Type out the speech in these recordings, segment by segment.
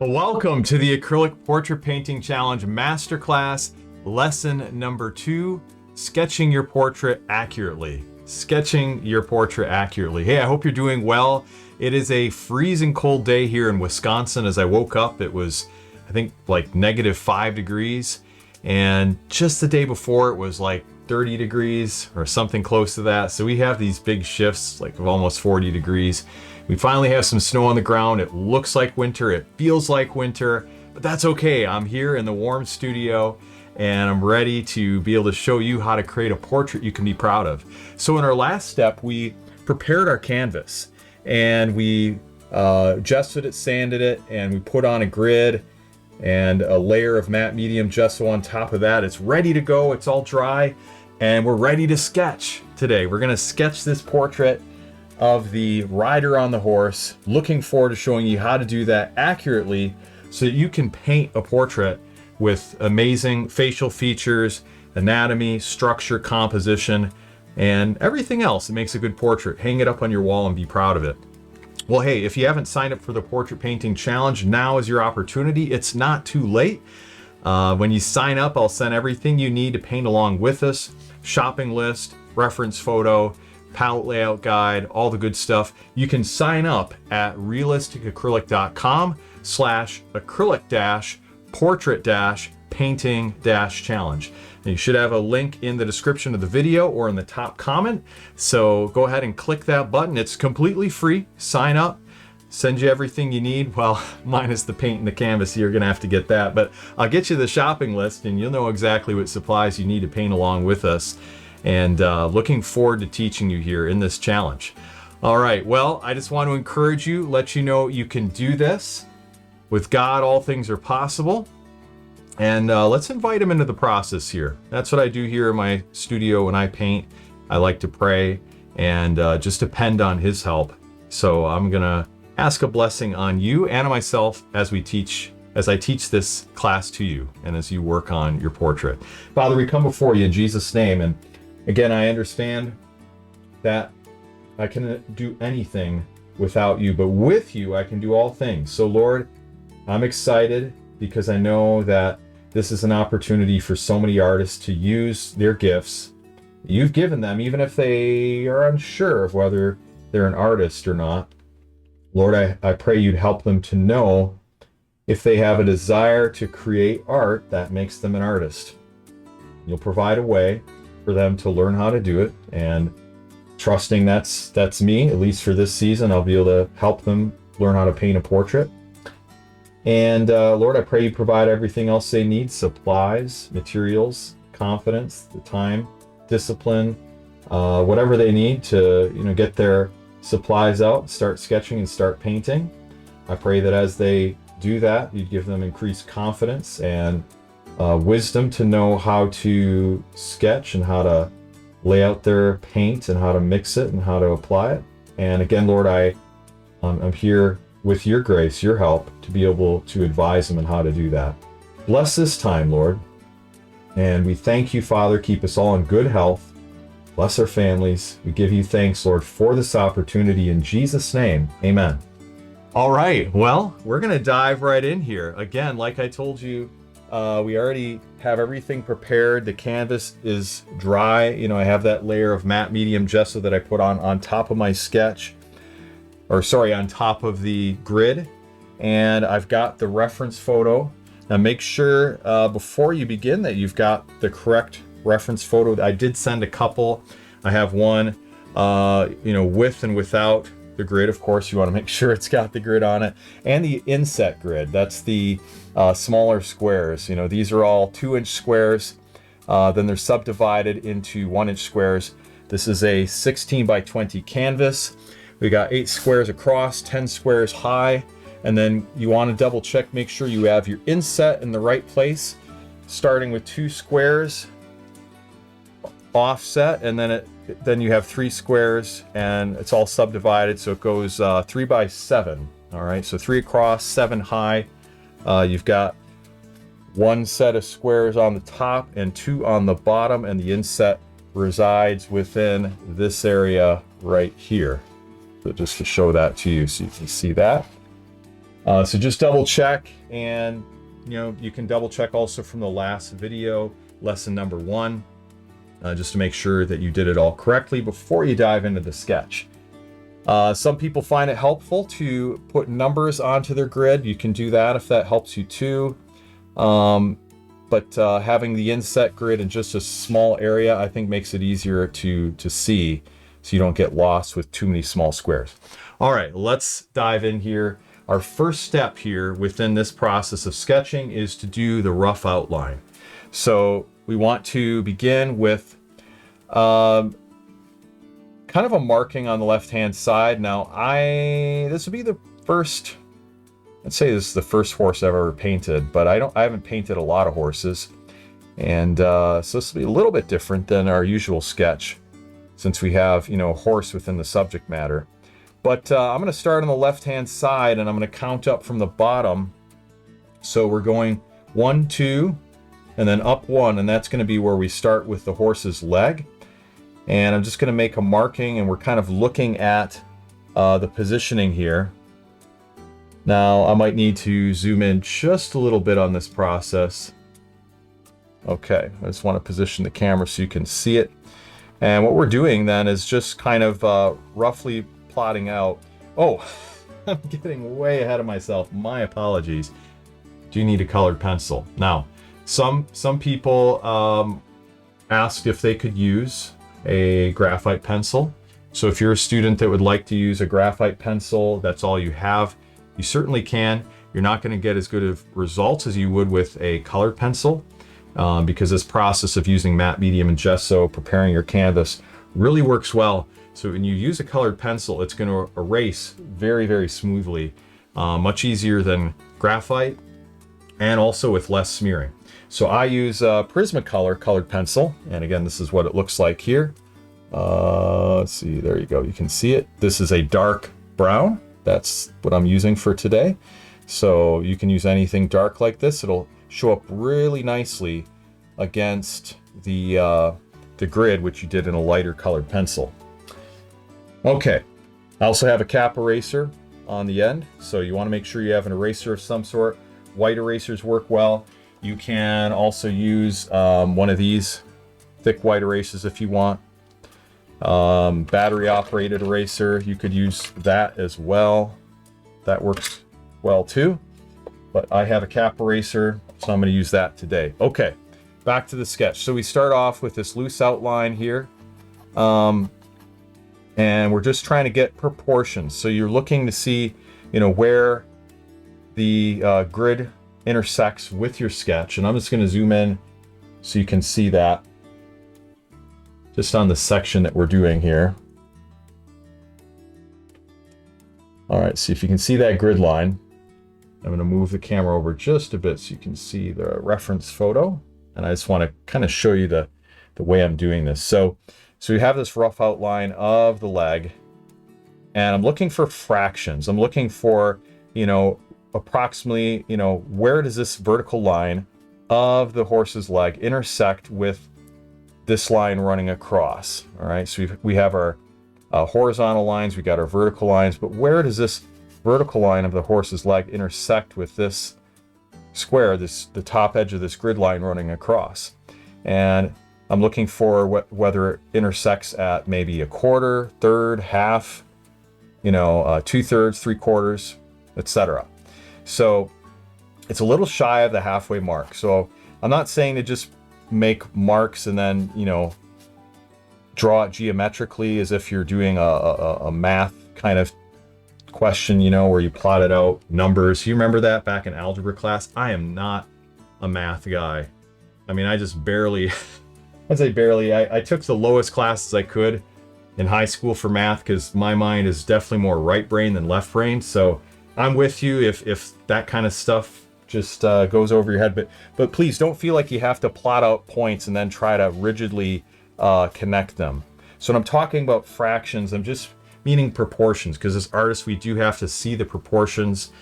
Welcome to the Acrylic Portrait Painting Challenge Masterclass, lesson number 2, sketching your portrait accurately. Sketching your portrait accurately. Hey, I hope you're doing well. It is a freezing cold day here in Wisconsin. As I woke up, it was, I think, like -5 degrees. And just the day before, it was like 30 degrees or something close to that. So we have these big shifts, like of almost 40 degrees. We finally have some snow on the ground. It looks like winter. It feels like winter, but that's okay. I'm here in the warm studio and I'm ready to be able to show you how to create a portrait you can be proud of. So in our last step, we prepared our canvas and we gessoed it, sanded it, and we put on a grid and a layer of matte medium gesso on top of that. It's ready to go. It's all dry and we're ready to sketch today. We're gonna sketch this portrait of the rider on the horse. Looking forward to showing you how to do that accurately so that you can paint a portrait with amazing facial features, anatomy, structure, composition, and everything else that makes a good portrait. Hang it up on your wall and be proud of it. Well, hey, if you haven't signed up for the Portrait Painting Challenge, now is your opportunity. It's not too late. When you sign up, I'll send everything you need to paint along with us. Shopping list, reference photo, palette layout guide, all the good stuff. You can sign up at realisticacrylic.com/acrylic-portrait-painting-challenge. And you should have a link in the description of the video or in the top comment. So go ahead and click that button. It's completely free. Sign up, send you everything you need. Well, minus the paint and the canvas, you're gonna have to get that, but I'll get you the shopping list and you'll know exactly what supplies you need to paint along with us. And looking forward to teaching you here in this challenge. All right, well, I just want to encourage you, let you know you can do this. With God, all things are possible. And let's invite him into the process here. That's what I do here in my studio when I paint. I like to pray and just depend on his help. So I'm gonna ask a blessing on you and on myself as I teach this class to you and as you work on your portrait. Father, we come before you in Jesus' name, and again, I understand that I cannot do anything without you, but with you, I can do all things. So Lord, I'm excited because I know that this is an opportunity for so many artists to use their gifts you've given them, even if they are unsure of whether they're an artist or not. Lord, I pray you'd help them to know if they have a desire to create art that makes them an artist. You'll provide a way for them to learn how to do it, and trusting that's me, at least for this season, I'll be able to help them learn how to paint a portrait. And Lord, I pray you provide everything else they need: supplies, materials, confidence, the time, discipline, whatever they need to get their supplies out, start sketching and start painting. I pray that as they do that, you'd give them increased confidence and wisdom to know how to sketch and how to lay out their paint and how to mix it and how to apply it. And again, Lord, I'm here with your grace, your help, to be able to advise them on how to do that. Bless this time, Lord. And we thank you, Father. Keep us all in good health. Bless our families. We give you thanks, Lord, for this opportunity. In Jesus' name, amen. All right, well, we're going to dive right in here. Again, like I told you, we already have everything prepared. The canvas is dry. I have that layer of matte medium gesso that I put on top of my sketch, on top of the grid. And I've got the reference photo. Now make sure before you begin that you've got the correct reference photo. I did send a couple. I have one, with and without the grid. Of course, you want to make sure it's got the grid on it, and the inset grid. That's the smaller squares. These are all 2-inch squares. Then they're subdivided into 1-inch squares. This is a 16 by 20 canvas. We got 8 squares across, 10 squares high, and then you want to double check, make sure you have your inset in the right place, starting with 2 squares offset, and then you have 3 squares, and it's all subdivided, so it goes 3 by 7. All right, so 3 across, 7 high. You've got 1 set of squares on the top and 2 on the bottom, and the inset resides within this area right here. So just to show that to you so you can see that. So just double check, and you can double check also from the last video, lesson number 1, just to make sure that you did it all correctly before you dive into the sketch. Some people find it helpful to put numbers onto their grid. You can do that if that helps you too. But having the inset grid in just a small area, I think makes it easier to see, so you don't get lost with too many small squares. All right, let's dive in here. Our first step here within this process of sketching is to do the rough outline. So we want to begin with kind of a marking on the left-hand side. Now, this would be the first, let's say this is the first horse I've ever painted, but I haven't painted a lot of horses. And so this will be a little bit different than our usual sketch, since we have, a horse within the subject matter. But I'm going to start on the left-hand side, and I'm going to count up from the bottom. So we're going 1, 2, and then up 1, and that's going to be where we start with the horse's leg. And I'm just going to make a marking, and we're kind of looking at the positioning here. Now, I might need to zoom in just a little bit on this process. Okay, I just want to position the camera so you can see it. And what we're doing then is just kind of roughly plotting out. Oh, I'm getting way ahead of myself. My apologies. Do you need a colored pencil? Now, some people asked if they could use a graphite pencil. So if you're a student that would like to use a graphite pencil, that's all you have, you certainly can. You're not going to get as good of results as you would with a colored pencil, because this process of using matte, medium, and gesso, preparing your canvas, really works well. So when you use a colored pencil, it's going to erase very, very smoothly, much easier than graphite, and also with less smearing. So I use a Prismacolor colored pencil, and again, this is what it looks like here. Let's see, there you go, you can see it. This is a dark brown. That's what I'm using for today. So you can use anything dark like this. It'll show up really nicely against the grid, which you did in a lighter colored pencil. Okay, I also have a cap eraser on the end, so you want to make sure you have an eraser of some sort. White erasers work well. You can also use one of these thick white erasers if you want. Battery operated eraser, you could use that as well. That works well too. But I have a cap eraser, so I'm going to use that today. Okay, back to the sketch. So we start off with this loose outline here. And we're just trying to get proportions. So you're looking to see, where the grid intersects with your sketch. And I'm just going to zoom in so you can see that just on the section that we're doing here. All right, see if you can see that grid line. I'm going to move the camera over just a bit so you can see the reference photo. And I just want to kind of show you the way I'm doing this. So you have this rough outline of the leg, and I'm looking for fractions. I'm looking for, approximately, where does this vertical line of the horse's leg intersect with this line running across? All right, so we have our horizontal lines, we got our vertical lines, but where does this vertical line of the horse's leg intersect with this square, the top edge of this grid line running across? And I'm looking for whether it intersects at maybe a quarter, third, half, 2/3, 3/4, etc. So it's a little shy of the halfway mark. So I'm not saying to just make marks and then, draw it geometrically as if you're doing a math kind of question, where you plotted out numbers. You remember that back in algebra class? I am not a math guy. I mean, I just barely... I'd say barely. I took the lowest classes I could in high school for math because my mind is definitely more right brain than left brain. So I'm with you if that kind of stuff just goes over your head. But please don't feel like you have to plot out points and then try to rigidly connect them. So when I'm talking about fractions, I'm just meaning proportions, because as artists we do have to see the proportions.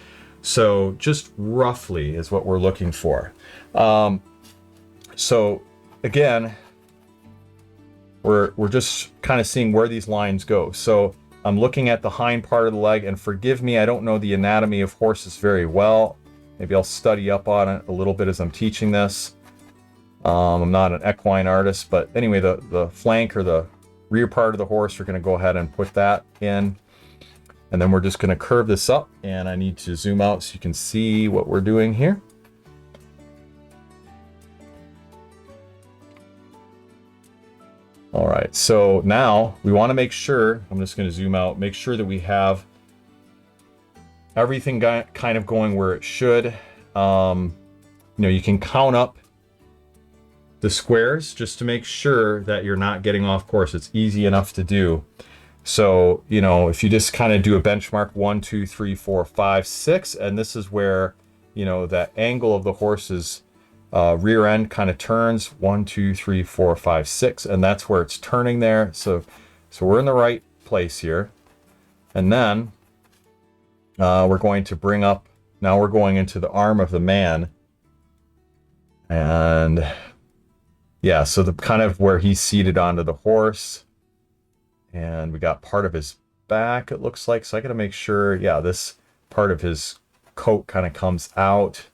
So just roughly is what we're looking for. So again, we're just kind of seeing where these lines go. So I'm looking at the hind part of the leg, and forgive me, I don't know the anatomy of horses very well. Maybe I'll study up on it a little bit as I'm teaching this. I'm not an equine artist, but anyway, the flank or the rear part of the horse, we're going to go ahead and put that in. And then we're just going to curve this up, and I need to zoom out so you can see what we're doing here. All right, so now we want to make sure, I'm just going to zoom out, make sure that we have everything kind of going where it should. You know, you can count up the squares just to make sure that you're not getting off course. It's easy enough to do. So, you know, if you just kind of do a benchmark 1, 2, 3, 4, 5, 6, and this is where, you know, that angle of the horse's rear end kind of turns 1, 2, 3, 4, 5, 6, and that's where it's turning there. So we're in the right place here. And then we're going to bring up, now we're going into the arm of the man. And yeah, so the kind of where he's seated onto the horse. And we got part of his back, it looks like. So I got to make sure, yeah, this part of his coat kind of comes out.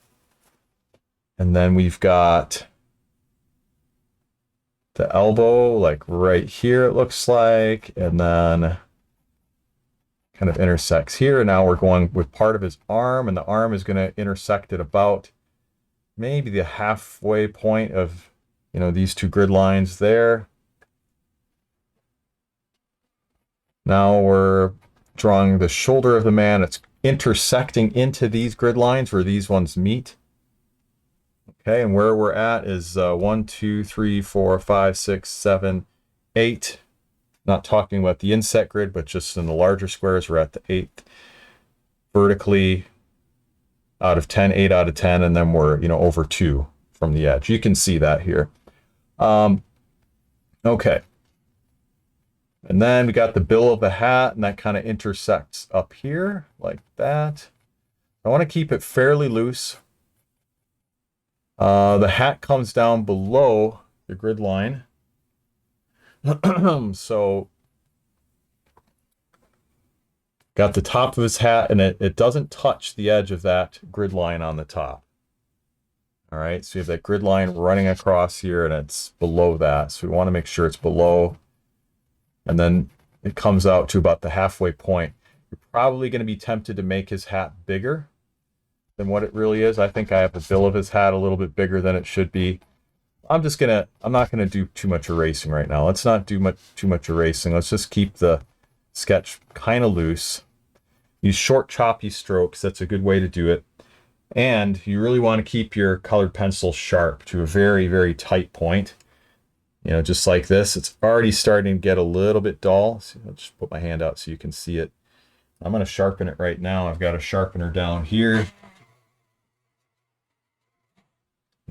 And then we've got the elbow, like right here, it looks like. And then kind of intersects here. And now we're going with part of his arm, and the arm is going to intersect at about maybe the halfway point of, you know, these two grid lines there. Now we're drawing the shoulder of the man. It's intersecting into these grid lines where these ones meet. Okay, and where we're at is 1, 2, 3, 4, 5, 6, 7, 8. Not talking about the inset grid, but just in the larger squares, we're at the 8th. Vertically out of 10, 8 out of 10, and then we're, you know, over 2 from the edge. You can see that here. Okay. And then we got the bill of the hat, and that kind of intersects up here like that. I want to keep it fairly loose. The hat comes down below the grid line. So got the top of his hat, and it doesn't touch the edge of that grid line on the top. All right, so you have that grid line running across here, and it's below that. So we want to make sure it's below. And then it comes out to about the halfway point. You're probably going to be tempted to make his hat bigger than what it really is. I think I have the bill of his hat a little bit bigger than it should be. I'm not gonna do too much erasing right now. Let's not do too much erasing. Let's just keep the sketch kind of loose. Use short choppy strokes. That's a good way to do it. And you really want to keep your colored pencil sharp to a very, very tight point. You know, just like this. It's already starting to get a little bit dull. So I'll just put my hand out so you can see it. I'm going to sharpen it right now. I've got a sharpener down here.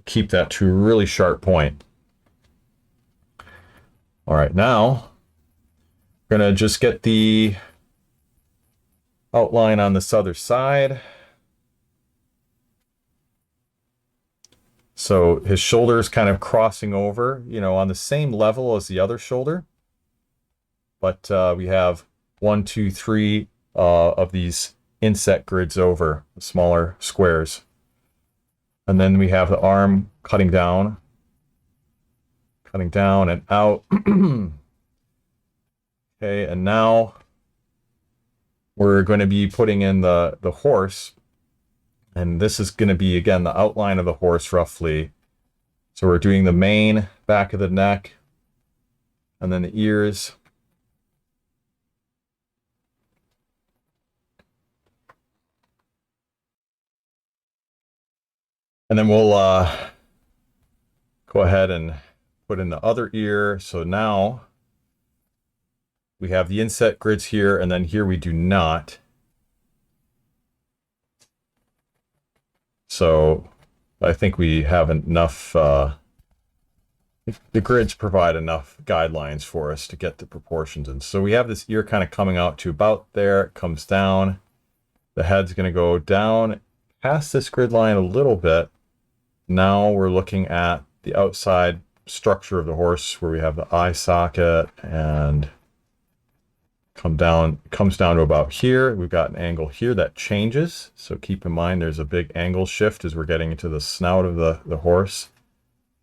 Keep that to a really sharp point. All right, now we're going to just get the outline on this other side. So his shoulder is kind of crossing over, you know, on the same level as the other shoulder. But we have 1, 2, 3 of these inset grids over, smaller squares. And then we have the arm cutting down and out. Okay, and now we're going to be putting in the horse. And this is going to be, again, the outline of the horse roughly. So we're doing the mane, back of the neck, and then the ears. And then we'll go ahead and put in the other ear. So now we have the inset grids here, and then here we do not. So I think we have enough, the grids provide enough guidelines for us to get the proportions in. So we have this ear kind of coming out to about there. It comes down. The head's going to go down past this grid line a little bit. Now we're looking at the outside structure of the horse where we have the eye socket and comes down to about here. We've got an angle here that changes. So keep in mind there's a big angle shift as we're getting into the snout of the horse,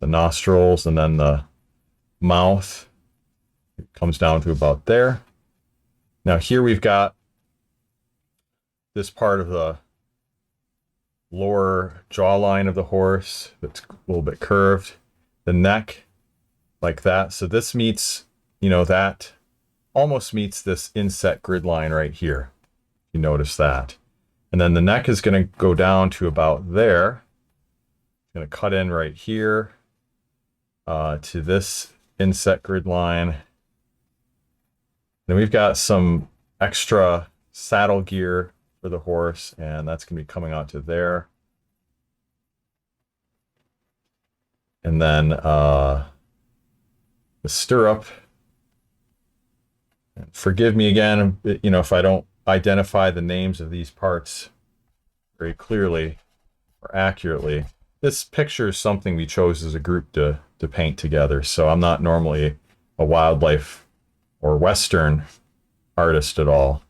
the nostrils, and then the mouth. It comes down to about there. Now here we've got this part of the lower jawline of the horse that's a little bit curved. The neck like that. So this meets, you know, that almost meets this inset grid line right here. You notice that. And then the neck is going to go down to about there. It's going to cut in right here to this inset grid line. Then we've got some extra saddle gear for the horse, and that's going to be coming out to there. And then the stirrup. Forgive me again, you know, if I don't identify the names of these parts very clearly or accurately. This picture is something we chose as a group to paint together, so I'm not normally a wildlife or Western artist at all.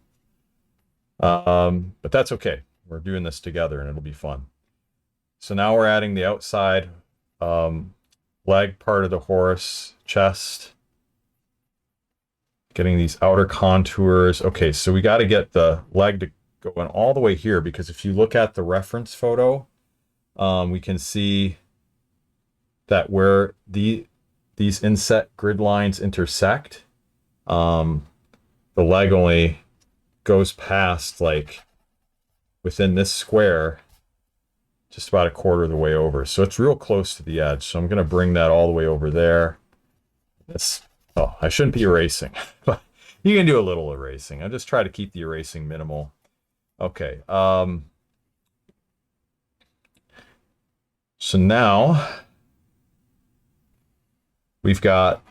But that's okay. We're doing this together and it'll be fun. So now we're adding the outside leg part of the horse, chest, getting these outer contours. Okay, so we got to get the leg to go in all the way here, because if you look at the reference photo, we can see that where these inset grid lines intersect, the leg only goes past, like, within this square, just about a quarter of the way over. So it's real close to the edge. So I'm going to bring that all the way over there. Oh, I shouldn't be erasing, but you can do a little erasing. I just try to keep the erasing minimal. Okay. So now we've got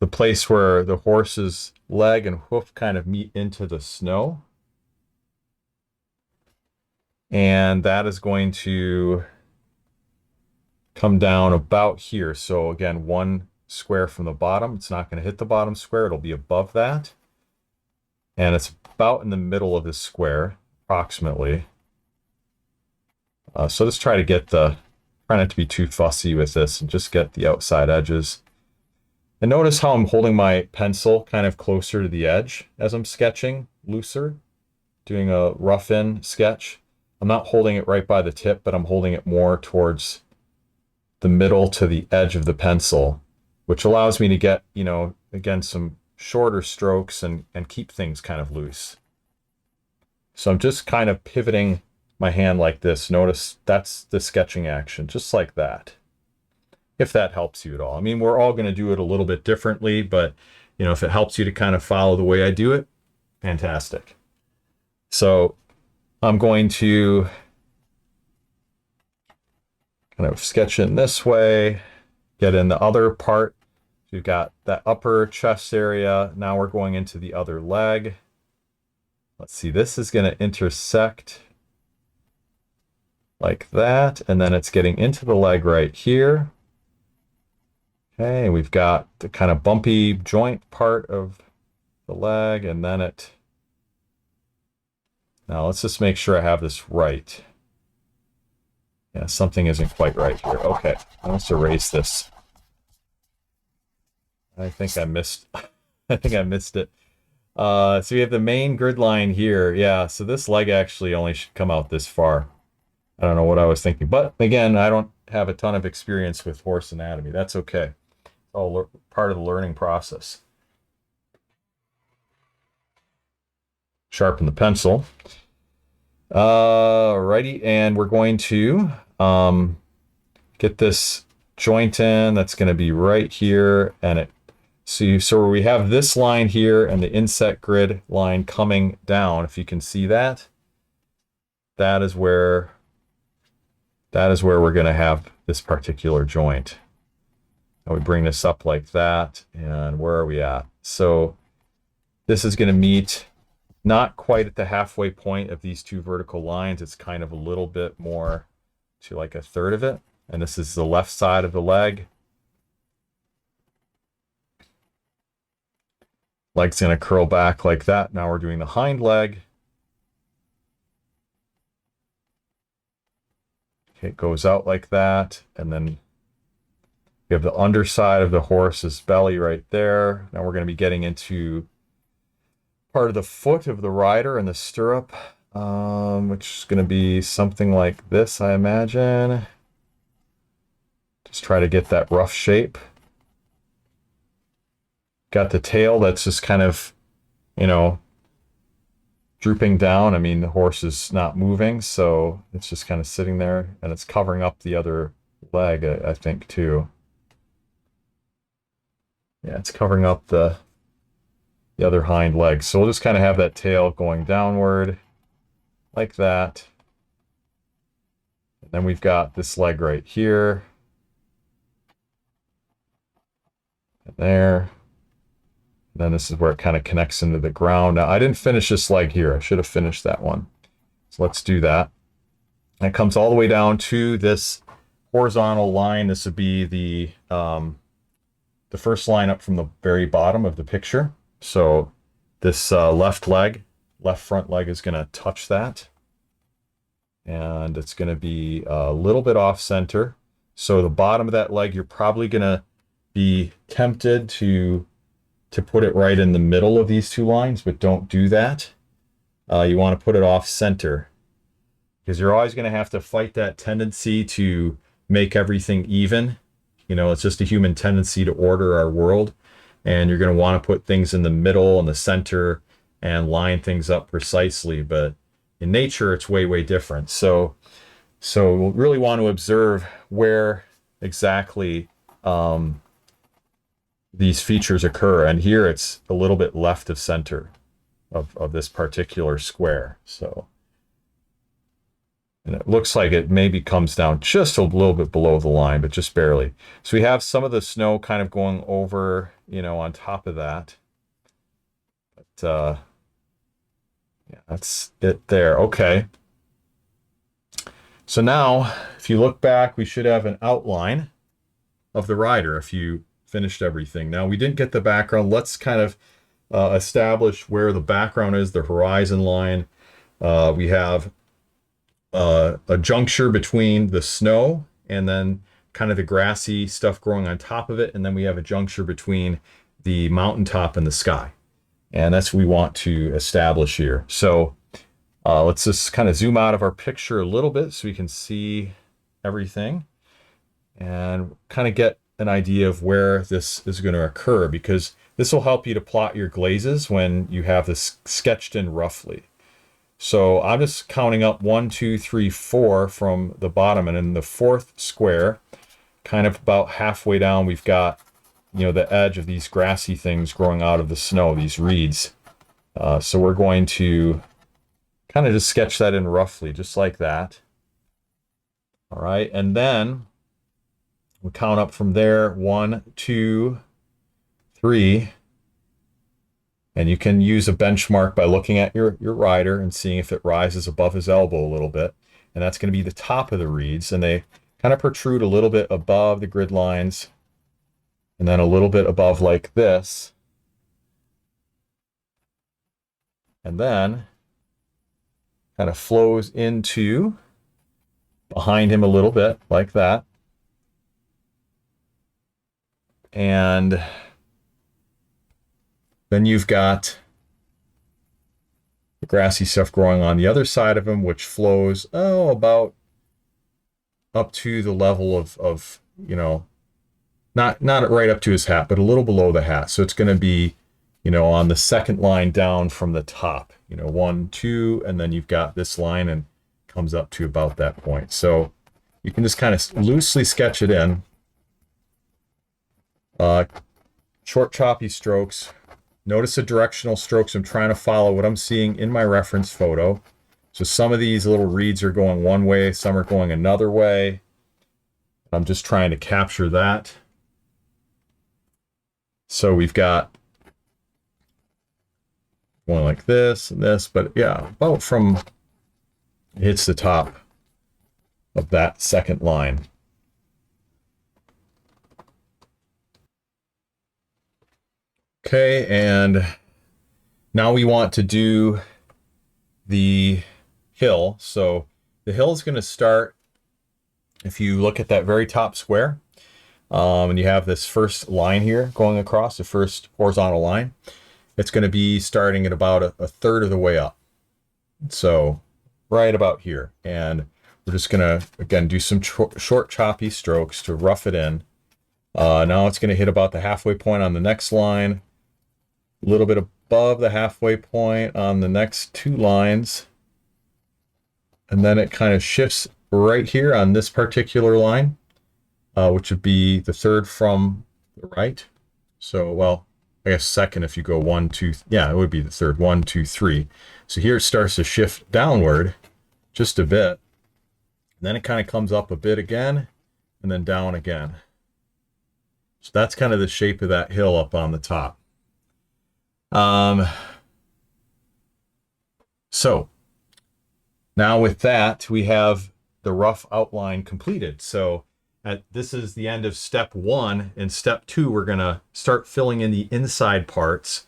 the place where the horse's leg and hoof kind of meet into the snow. And that is going to come down about here. So again, one square from the bottom. It's not going to hit the bottom square. It'll be above that. And it's about in the middle of this square, approximately. So let's try to get try not to be too fussy with this and just get the outside edges. And notice how I'm holding my pencil kind of closer to the edge as I'm sketching, looser, doing a rough-in sketch. I'm not holding it right by the tip, but I'm holding it more towards the middle to the edge of the pencil, which allows me to get, you know, again, some shorter strokes and keep things kind of loose. So I'm just kind of pivoting my hand like this. Notice that's the sketching action, just like that. If that helps you at all. I mean, we're all going to do it a little bit differently, but, you know, if it helps you to kind of follow the way I do it, fantastic. So I'm going to kind of sketch in this way, get in the other part. We've got that upper chest area. Now we're going into the other leg. Let's see, this is going to intersect like that, and then it's getting into the leg right here. Okay, we've got the kind of bumpy joint part of the leg, and then now let's just make sure I have this right. Yeah, something isn't quite right here. Okay, let's erase this. I think I missed it. So we have the main grid line here. Yeah, so this leg actually only should come out this far. I don't know what I was thinking, but again, I don't have a ton of experience with horse anatomy. That's okay. It's all part of the learning process. Sharpen the pencil. Alrighty, and we're going to get this joint in. That's going to be right here, and so we have this line here and the inset grid line coming down. If you can see that, that is where we're going to have this particular joint. And we bring this up like that, and where are we at? So this is going to meet not quite at the halfway point of these two vertical lines. It's kind of a little bit more to like a third of it. And this is the left side of the leg. Leg's gonna curl back like that. Now we're doing the hind leg. Okay, it goes out like that, and then we have the underside of the horse's belly right there. Now we're going to be getting into part of the foot of the rider and the stirrup, which is going to be something like this, I imagine. Just try to get that rough shape. Got the tail that's just kind of, you know, drooping down. I mean, the horse is not moving, so it's just kind of sitting there, and it's covering up the other leg, I think, too. Yeah, it's covering up the other hind leg. So we'll just kind of have that tail going downward like that. And then we've got this leg right here. And there. And then this is where it kind of connects into the ground. Now, I didn't finish this leg here. I should have finished that one. So let's do that. And it comes all the way down to this horizontal line. This would be the first line up from the very bottom of the picture. So this left front leg is going to touch that. And it's going to be a little bit off center. So the bottom of that leg, you're probably going to be tempted to put it right in the middle of these two lines, but don't do that. You want to put it off center, because you're always going to have to fight that tendency to make everything even. You know, it's just a human tendency to order our world, and you're going to want to put things in the middle and the center and line things up precisely. But in nature, it's way, way different. So we'll really want to observe where exactly these features occur. And here it's a little bit left of center of this particular square. So, and it looks like it maybe comes down just a little bit below the line, but just barely. So we have some of the snow kind of going over, you know, on top of that. But yeah, that's it there. Okay. So now, if you look back, we should have an outline of the rider if you finished everything. Now, we didn't get the background. Let's kind of establish where the background is, the horizon line. We have a juncture between the snow and then kind of the grassy stuff growing on top of it. And then we have a juncture between the mountaintop and the sky. And that's what we want to establish here. So let's just kind of zoom out of our picture a little bit so we can see everything and kind of get an idea of where this is going to occur, because this will help you to plot your glazes when you have this sketched in roughly. So I'm just counting up 1, 2, 3, 4 from the bottom, and in the fourth square, kind of about halfway down, we've got, you know, the edge of these grassy things growing out of the snow, these reeds. So we're going to kind of just sketch that in roughly, just like that. All right, and then we count up from there, 1, 2, 3. And you can use a benchmark by looking at your rider and seeing if it rises above his elbow a little bit. And that's going to be the top of the reeds. And they kind of protrude a little bit above the grid lines and then a little bit above like this. And then kind of flows into behind him a little bit like that. And then you've got the grassy stuff growing on the other side of him, which flows, about up to the level of you know, not right up to his hat, but a little below the hat. So it's going to be, you know, on the second line down from the top, you know, 1, 2, and then you've got this line and comes up to about that point. So you can just kind of loosely sketch it in. Short choppy strokes. Notice the directional strokes. I'm trying to follow what I'm seeing in my reference photo. So some of these little reeds are going one way, some are going another way. I'm just trying to capture that. So we've got one like this and this, but yeah, about from it hits the top of that second line. Okay, and Now we want to do the hill. So the hill is going to start, if you look at that very top square, and you have this first line here going across, the first horizontal line, it's going to be starting at about a third of the way up. So right about here. And we're just going to, again, do some short choppy strokes to rough it in. Now it's going to hit about the halfway point on the next line, a little bit above the halfway point on the next two lines. And then it kind of shifts right here on this particular line, which would be the third from the right. So, well, I guess second if you go 1, 2, yeah, it would be the third, 1, 2, 3. So here it starts to shift downward just a bit. And then it kind of comes up a bit again, and then down again. So that's kind of the shape of that hill up on the top. So now with that, we have the rough outline completed. So this is the end of step 1. In step 2, we're going to start filling in the inside parts,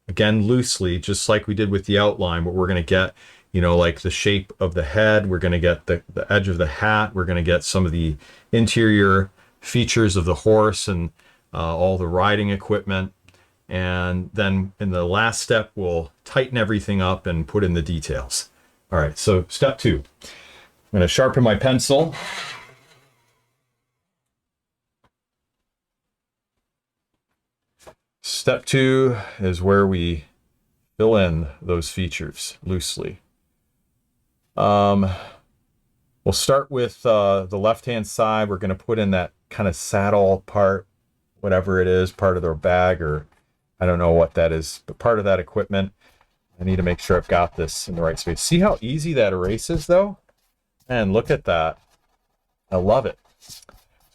again, loosely, just like we did with the outline, but we're going to get, you know, like the shape of the head. We're going to get the edge of the hat. We're going to get some of the interior features of the horse and all the riding equipment. And then in the last step, we'll tighten everything up and put in the details. All right, so step 2. I'm going to sharpen my pencil. Step 2 is where we fill in those features loosely. We'll start with the left-hand side. We're going to put in that kind of saddle part, whatever it is, part of their bag, or I don't know what that is, but part of that equipment. I need to make sure I've got this in the right space. See how easy that erases, though? And look at that. I love it. So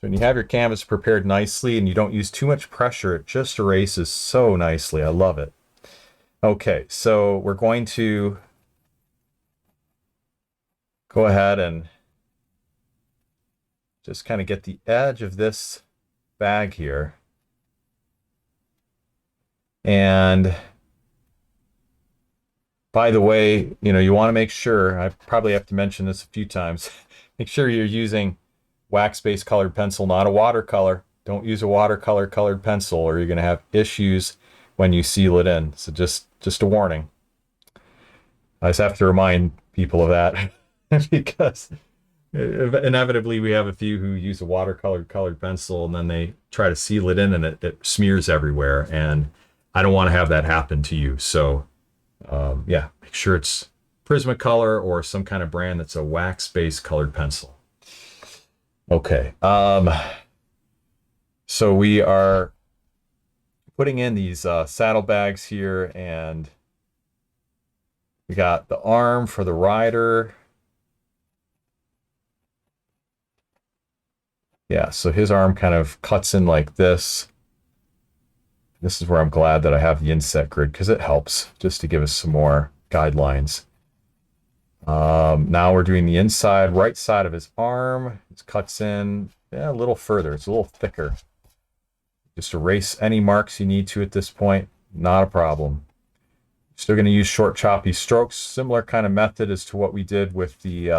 when you have your canvas prepared nicely and you don't use too much pressure, it just erases so nicely. I love it. Okay, so we're going to go ahead and just kind of get the edge of this bag here. And by the way, you know, you want to make sure, I probably have to mention this a few times, make sure you're using wax-based colored pencil, not a watercolor. Don't use a watercolor colored pencil or you're going to have issues when you seal it in. So just a warning. I just have to remind people of that because inevitably we have a few who use a watercolor colored pencil and then they try to seal it in and it smears everywhere. And I don't want to have that happen to you. So yeah, make sure it's Prismacolor or some kind of brand that's a wax-based colored pencil. Okay, so we are putting in these saddlebags here, and we got the arm for the rider. Yeah, so his arm kind of cuts in like this. This is where I'm glad that I have the inset grid because it helps just to give us some more guidelines. Now we're doing the inside right side of his arm. It cuts in a little further. It's a little thicker. Just erase any marks you need to at this point. Not a problem. Still going to use short choppy strokes. Similar kind of method as to what we did with the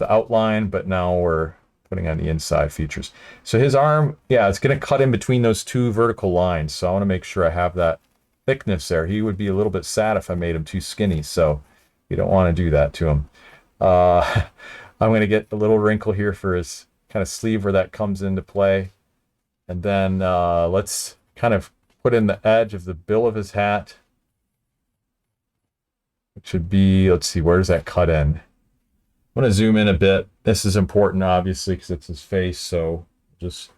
outline, but now we're putting on the inside features. So his arm, yeah, it's going to cut in between those two vertical lines. So I want to make sure I have that thickness there. He would be a little bit sad if I made him too skinny, so you don't want to do that to him. I'm going to get a little wrinkle here for his kind of sleeve where that comes into play. And then let's kind of put in the edge of the bill of his hat. It should be, let's see, where does that cut in? I'm going to zoom in a bit. This is important, obviously, because it's his face, so just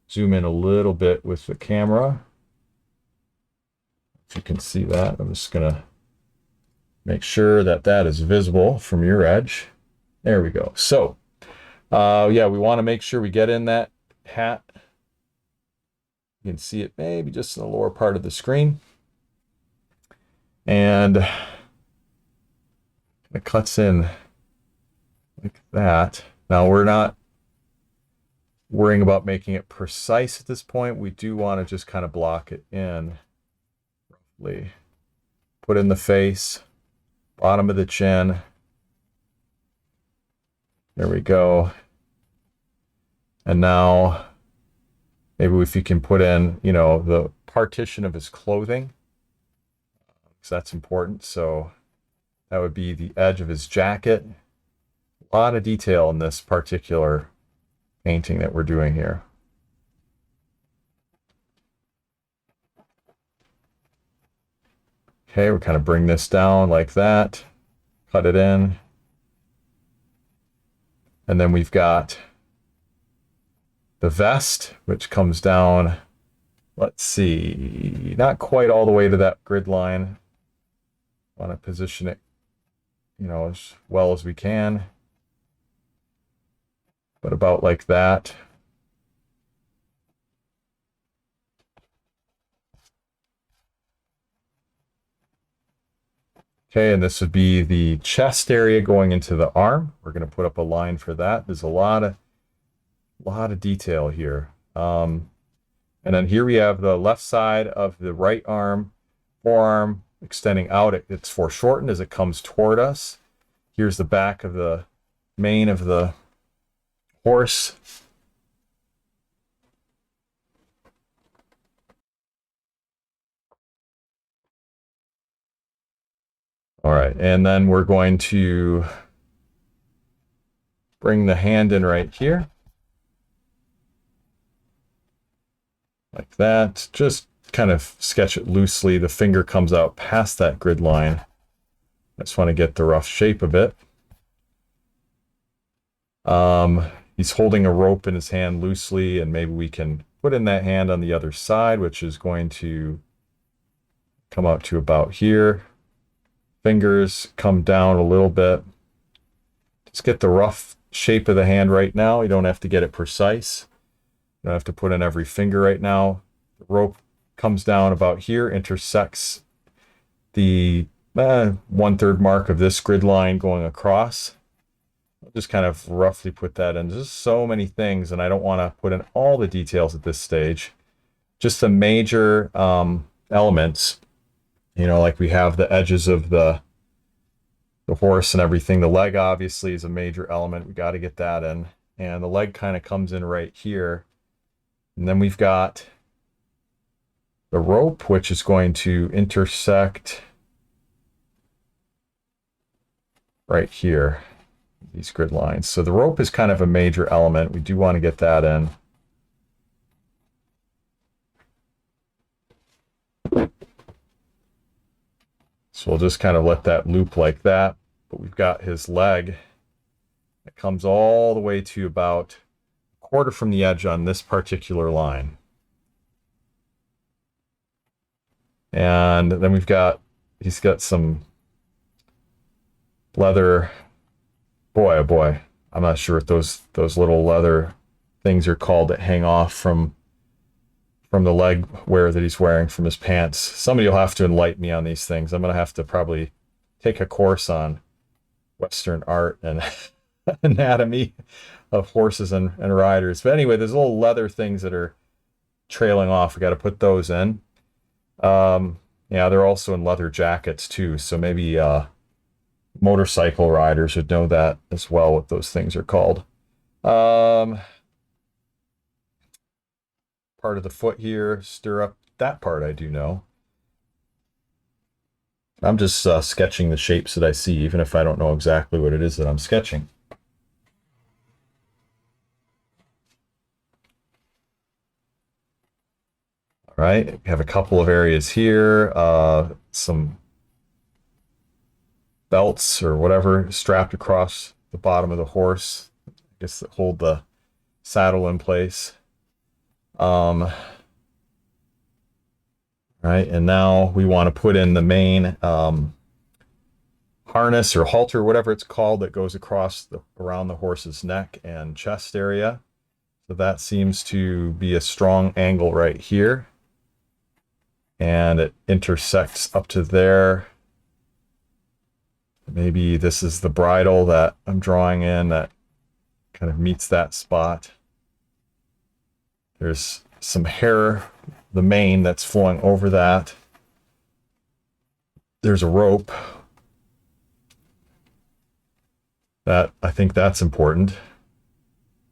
zoom in a little bit with the camera. If you can see that, I'm just going to make sure that that is visible from your edge. There we go. So, yeah, we want to make sure we get in that hat. You can see it maybe just in the lower part of the screen. And it cuts in like that. Now we're not, worrying about making it precise at this point. We do want to just kind of block it in roughly. Put in the face, bottom of the chin. There we go. And now maybe if you can put in, you know, the partition of his clothing, because that's important. So that would be the edge of his jacket. A lot of detail in this particular painting that we're doing here. Okay, we kind of bring this down like that, cut it in. And then we've got the vest, which comes down, let's see, not quite all the way to that grid line. Want to position it, you know, as well as we can, but about like that. Okay, and this would be the chest area going into the arm. We're going to put up a line for that. There's a lot of detail here. And then here we have the left side of the right arm, forearm extending out. It's foreshortened as it comes toward us. Here's the back of the mane of the horse. All right, and then we're going to bring the hand in right here. Like that. Just kind of sketch it loosely. The finger comes out past that grid line. I just want to get the rough shape of it. He's holding a rope in his hand loosely, and maybe we can put in that hand on the other side, which is going to come out to about here. Fingers come down a little bit. Just get the rough shape of the hand right now. You don't have to get it precise. You don't have to put in every finger right now. The rope comes down about here, intersects the 1/3 mark of this grid line going across. I'll just kind of roughly put that in. There's so many things, and I don't want to put in all the details at this stage. Just the major elements. You know, like we have the edges of the horse and everything. The leg obviously is a major element. We got to get that in. And the leg kind of comes in right here. And then we've got the rope, which is going to intersect right here, these grid lines. So the rope is kind of a major element. We do want to get that in. So we'll just kind of let that loop like that. But we've got his leg that comes all the way to about a quarter from the edge on this particular line. And then he's got some leather, boy, oh boy, I'm not sure what those little leather things are called that hang off from the leg wear that he's wearing from his pants. Somebody will have to enlighten me on these things. I'm going to have to probably take a course on Western art and anatomy of horses and riders. But anyway, there's little leather things that are trailing off. We got to put those in. Yeah, they're also in leather jackets too. So maybe motorcycle riders would know that as well, what those things are called. Part of the foot here, stirrup, that part I do know. I'm just sketching the shapes that I see, even if I don't know exactly what it is that I'm sketching. All right, we have a couple of areas here, some belts or whatever strapped across the bottom of the horse, I guess that hold the saddle in place. Right, and now we want to put in the main harness or halter, whatever it's called, that goes across around the horse's neck and chest area. So that seems to be a strong angle right here. And it intersects up to there. Maybe this is the bridle that I'm drawing in that kind of meets that spot. There's some hair, the mane that's flowing over that. There's a rope. That, I think that's important.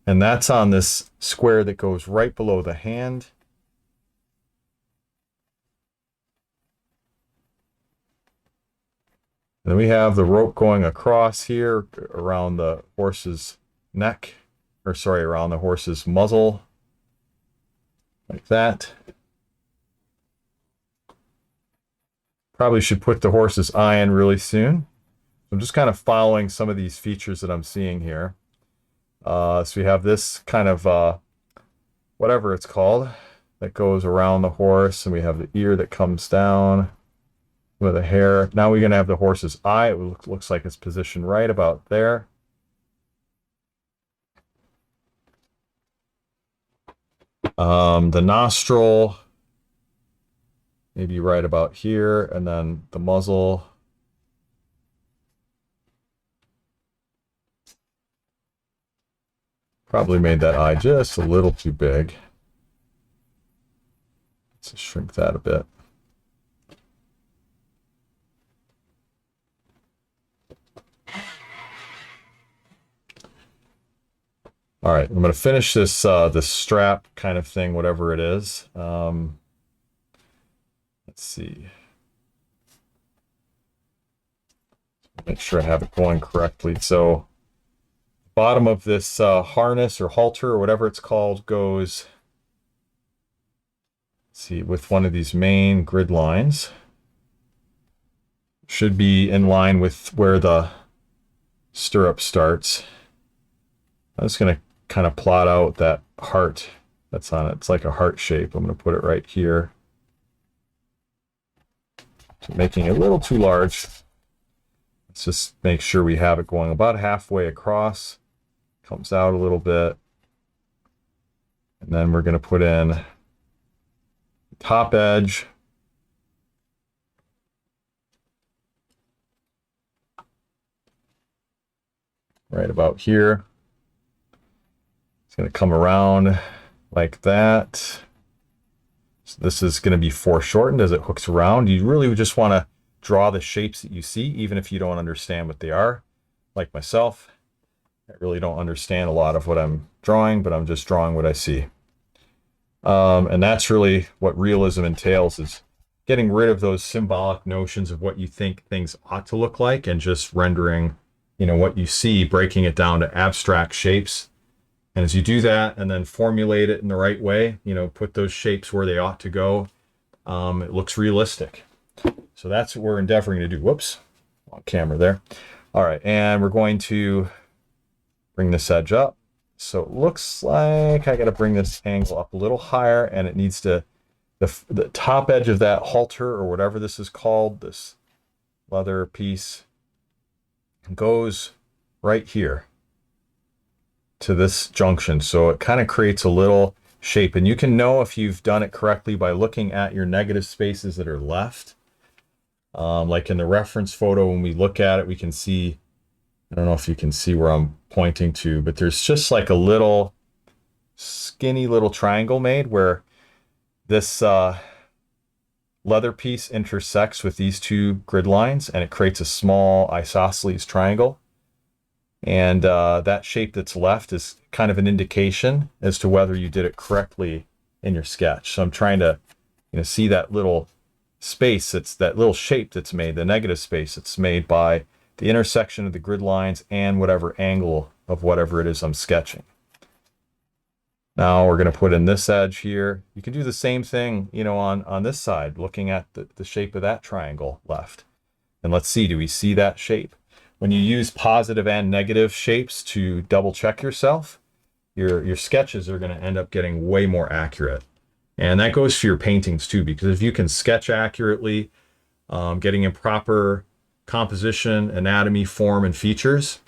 And that's on this square that goes right below the hand. Then we have the rope going across here around the horse's neck, or sorry, around the horse's muzzle, like that. Probably should put the horse's eye in really soon. I'm just kind of following some of these features that I'm seeing here. So we have this kind of, whatever it's called, that goes around the horse, and we have the ear that comes down with the hair. Now we're going to have the horse's eye. It looks like it's positioned right about there. The nostril, maybe right about here, and then the muzzle. Probably made that eye just a little too big. Let's shrink that a bit. All right, I'm going to finish this this strap kind of thing, whatever it is. Let's see. Make sure I have it going correctly. So, bottom of this harness or halter or whatever it's called goes, let's see, with one of these main grid lines. Should be in line with where the stirrup starts. I'm just going to kind of plot out that heart that's on it. It's like a heart shape. I'm going to put it right here. So making it a little too large. Let's just make sure we have it going about halfway across. Comes out a little bit. And then we're going to put in the top edge. Right about here. It's going to come around like that. So this is going to be foreshortened as it hooks around. You really just want to draw the shapes that you see, even if you don't understand what they are. Like myself, I really don't understand a lot of what I'm drawing, but I'm just drawing what I see. And that's really what realism entails, is getting rid of those symbolic notions of what you think things ought to look like and just rendering, you know, what you see, breaking it down to abstract shapes. And as you do that and then formulate it in the right way, you know, put those shapes where they ought to go, it looks realistic. So that's what we're endeavoring to do. Whoops, on camera there. All right, and we're going to bring this edge up. So it looks like I got to bring this angle up a little higher, and it needs to, the top edge of that halter or whatever this is called, this leather piece, goes right here to this junction. So it kind of creates a little shape, and you can know if you've done it correctly by looking at your negative spaces that are left. Like in the reference photo, when we look at it, we can see, I don't know if you can see where I'm pointing to, but there's just like a little skinny little triangle made where this leather piece intersects with these two grid lines, and it creates a small isosceles triangle. And that shape that's left is kind of an indication as to whether you did it correctly in your sketch. So I'm trying to, you know, see that little space, that's that little shape that's made, the negative space that's made by the intersection of the grid lines and whatever angle of whatever it is I'm sketching. Now we're going to put in this edge here. You can do the same thing, you know, on this side, looking at the shape of that triangle left. And let's see, do we see that shape? When you use positive and negative shapes to double check yourself, your sketches are going to end up getting way more accurate. And that goes for your paintings too, because if you can sketch accurately, getting in proper composition, anatomy, form, and features,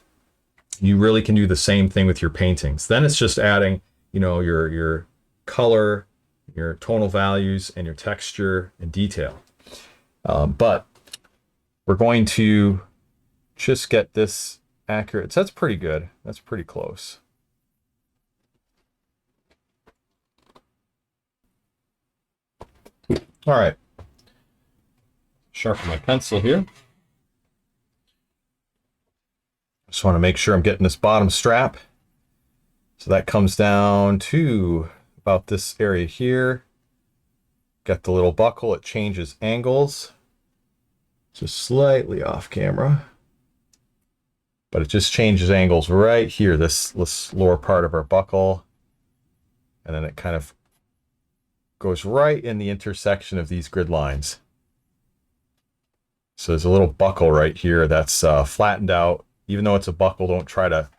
you really can do the same thing with your paintings. Then it's just adding, you know, your color, your tonal values, and your texture and detail. But we're going to just get this accurate. So that's pretty good. That's pretty close. All right, sharpen my pencil here. Just want to make sure I'm getting this bottom strap. So that comes down to about this area here. Got the little buckle, it changes angles. Just slightly off camera. But it just changes angles right here, this lower part of our buckle. And then it kind of goes right in the intersection of these grid lines. So there's a little buckle right here that's flattened out. Even though it's a buckle, don't try to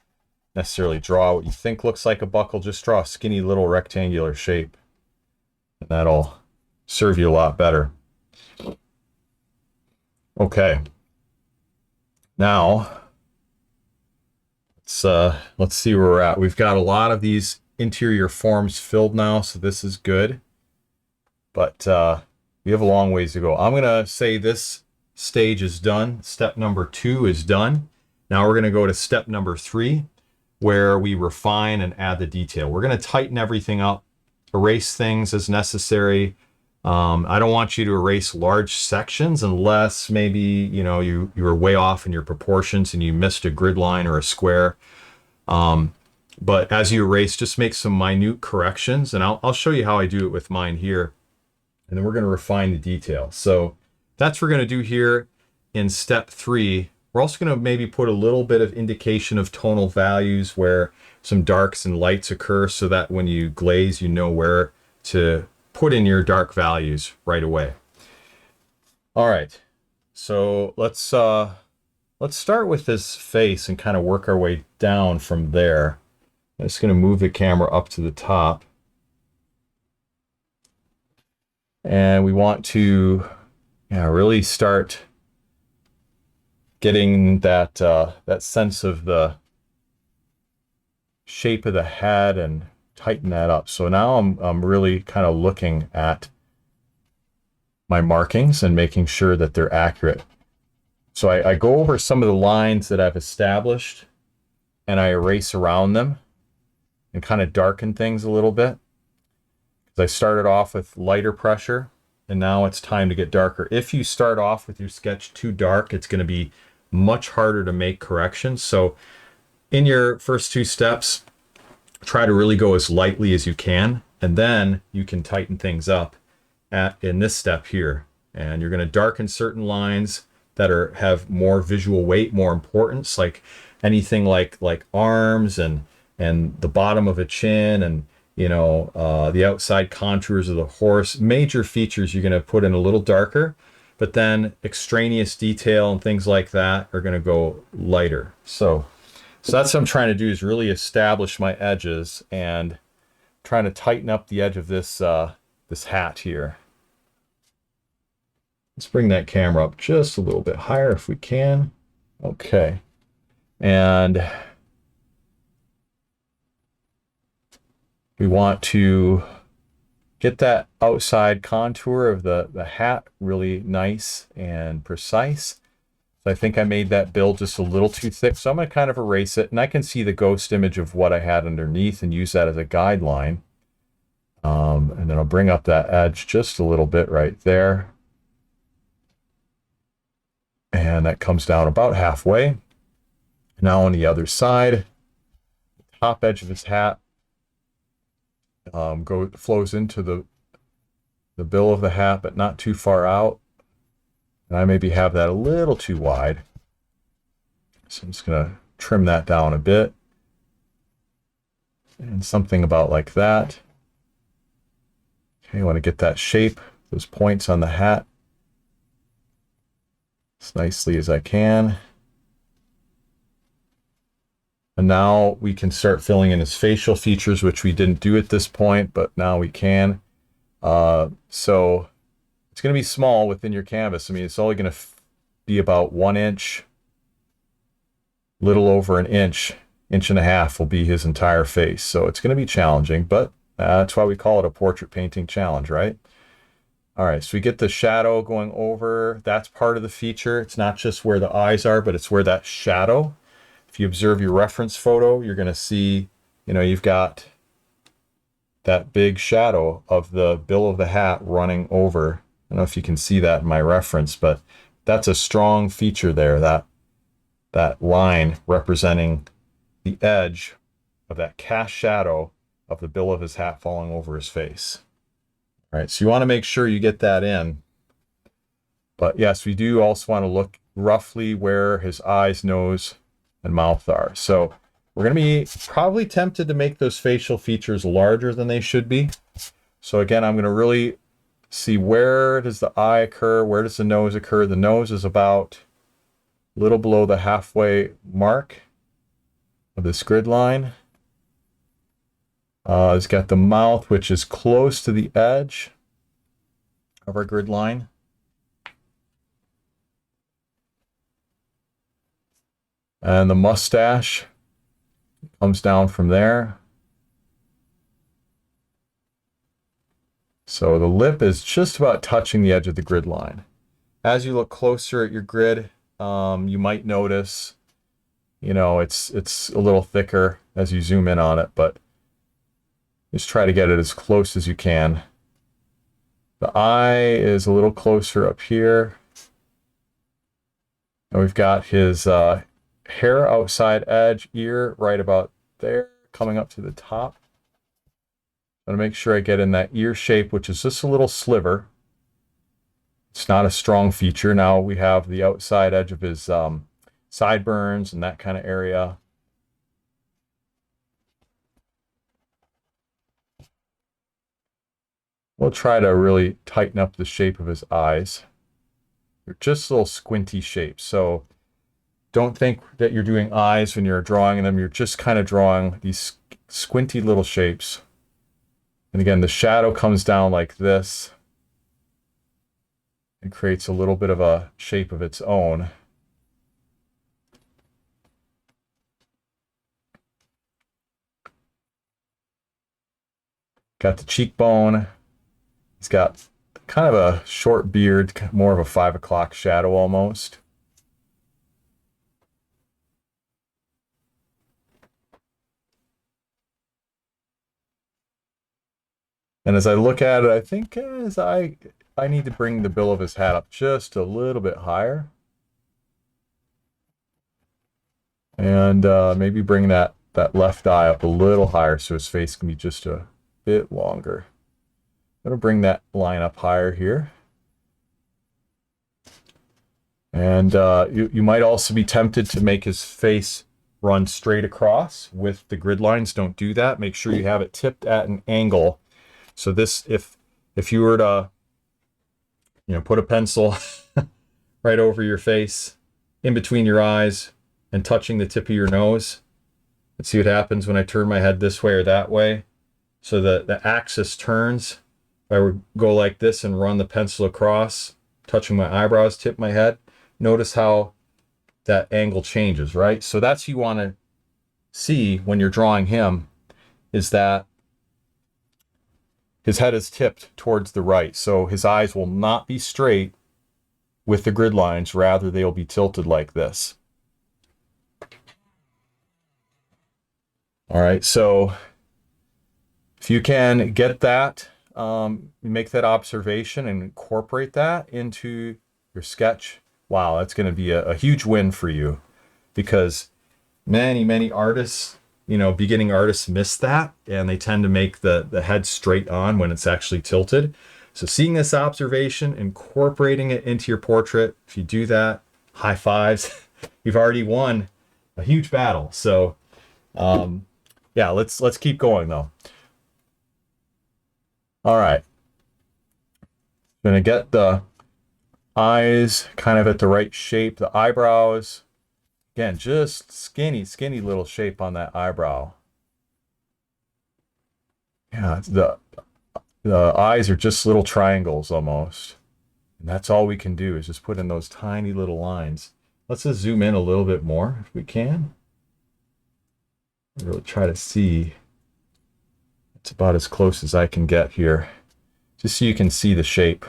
necessarily draw what you think looks like a buckle. Just draw a skinny little rectangular shape. And that'll serve you a lot better. Okay. Now, let's see where we're at. We've got a lot of these interior forms filled now, so this is good. But we have a long ways to go. I'm going to say this stage is done. Step number 2 is done. Now we're going to go to step number 3, where we refine and add the detail. We're going to tighten everything up, erase things as necessary. I don't want you to erase large sections unless maybe, you know, you were way off in your proportions and you missed a grid line or a square. But as you erase, just make some minute corrections, and I'll show you how I do it with mine here. And then we're going to refine the detail. So that's what we're going to do here in step 3. We're also going to maybe put a little bit of indication of tonal values where some darks and lights occur, so that when you glaze, you know where to put in your dark values right away. All right, so let's start with this face and kind of work our way down from there. I'm just going to move the camera up to the top. And we want to really start getting that that sense of the shape of the head and tighten that up. So now I'm really kind of looking at my markings and making sure that they're accurate. So I go over some of the lines that I've established and I erase around them and kind of darken things a little bit. Because I started off with lighter pressure and now it's time to get darker. If you start off with your sketch too dark, it's going to be much harder to make corrections. So in your first 2 steps, try to really go as lightly as you can, and then you can tighten things up in this step here. And you're going to darken certain lines that have more visual weight, more importance, like anything like arms and the bottom of a chin and, you know, the outside contours of the horse. Major features you're going to put in a little darker, but then extraneous detail and things like that are going to go lighter. So that's what I'm trying to do, is really establish my edges and trying to tighten up the edge of this this hat here. Let's bring that camera up just a little bit higher if we can. Okay. And we want to get that outside contour of the hat really nice and precise. So I think I made that build just a little too thick, so I'm going to kind of erase it, and I can see the ghost image of what I had underneath and use that as a guideline. And then I'll bring up that edge just a little bit right there. And that comes down about halfway. Now on the other side, the top edge of his hat flows into the bill of the hat, but not too far out. And I maybe have that a little too wide. So I'm just going to trim that down a bit. And something about like that. Okay, I want to get that shape, those points on the hat, as nicely as I can. And now we can start filling in his facial features, which we didn't do at this point, but now we can. So it's going to be small within your canvas. I mean, it's only going to be about 1 inch, little over an inch, inch and a half will be his entire face. So it's going to be challenging, but that's why we call it a portrait painting challenge, right? All right, so we get the shadow going over. That's part of the feature. It's not just where the eyes are, but it's where that shadow. If you observe your reference photo, you're going to see, you know, you've got that big shadow of the bill of the hat running over don't know if you can see that in my reference, but that's a strong feature there, that line representing the edge of that cast shadow of the bill of his hat falling over his face. All right, so you want to make sure you get that in. But yes, we do also want to look roughly where his eyes, nose, and mouth are. So we're going to be probably tempted to make those facial features larger than they should be. So again, I'm going to really see, where does the eye occur? Where does the nose occur? The nose is about a little below the halfway mark of this grid line. It's got the mouth, which is close to the edge of our grid line. And the mustache comes down from there. So the lip is just about touching the edge of the grid line. As you look closer at your grid, you might notice, it's a little thicker as you zoom in on it, but just try to get it as close as you can. The eye is a little closer up here. And we've got his hair outside edge, ear right about there, coming up to the top. I'm going to make sure I get in that ear shape, which is just a little sliver. It's not a strong feature. Now we have the outside edge of his sideburns and that kind of area. We'll try to really tighten up the shape of his eyes. They're just little squinty shapes. So don't think that you're doing eyes when you're drawing them. You're just kind of drawing these squinty little shapes. And again, the shadow comes down like this and creates a little bit of a shape of its own. Got the cheekbone. He's got kind of a short beard, more of a 5 o'clock shadow almost. And as I look at it, I think I need to bring the bill of his hat up just a little bit higher. And maybe bring that left eye up a little higher so his face can be just a bit longer. I'm going to bring that line up higher here. And you might also be tempted to make his face run straight across with the grid lines. Don't do that. Make sure you have it tipped at an angle. So this, if you were to, put a pencil right over your face, in between your eyes, and touching the tip of your nose, let's see what happens when I turn my head this way or that way. So the axis turns. If I would go like this and run the pencil across, touching my eyebrows, tip my head, notice how that angle changes, right? So that's what you want to see when you're drawing him, is that his head is tipped towards the right. So his eyes will not be straight with the grid lines, rather they'll be tilted like this. All right, so if you can get that, make that observation and incorporate that into your sketch, wow, that's going to be a huge win for you, because many artists, beginning artists miss that, and they tend to make the head straight on when it's actually tilted. So seeing this observation, incorporating it into your portrait, if you do that, high fives, you've already won a huge battle. So yeah, let's keep going though. All right, gonna get the eyes kind of at the right shape, the eyebrows. Again, just skinny little shape on that eyebrow. Yeah, the eyes are just little triangles almost. And that's all we can do, is just put in those tiny little lines. Let's just zoom in a little bit more if we can. Really try to see. It's about as close as I can get here, just so you can see the shape.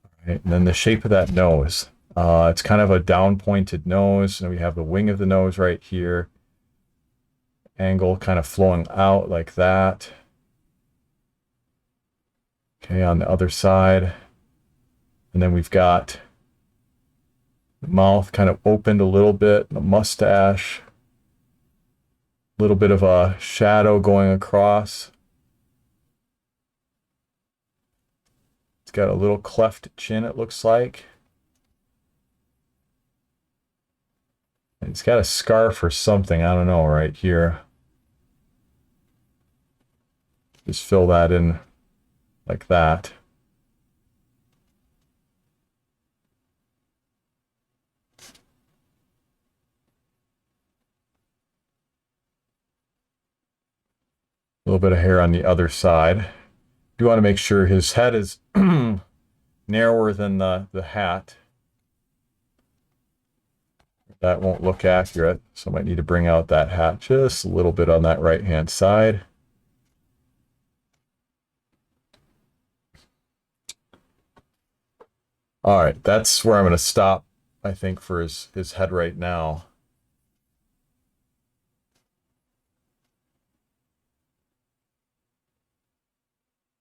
All right, and then the shape of that nose. It's kind of a down pointed nose, and we have the wing of the nose right here. Angle kind of flowing out like that. Okay, on the other side. And then we've got the mouth kind of opened a little bit, the mustache, a little bit of a shadow going across. It's got a little cleft chin, it looks like. And it's got a scarf or something, I don't know, right here. Just fill that in like that. A little bit of hair on the other side. You want to make sure his head is narrower than the hat. That won't look accurate, so I might need to bring out that hat just a little bit on that right-hand side. All right, that's where I'm going to stop, I think, for his head right now.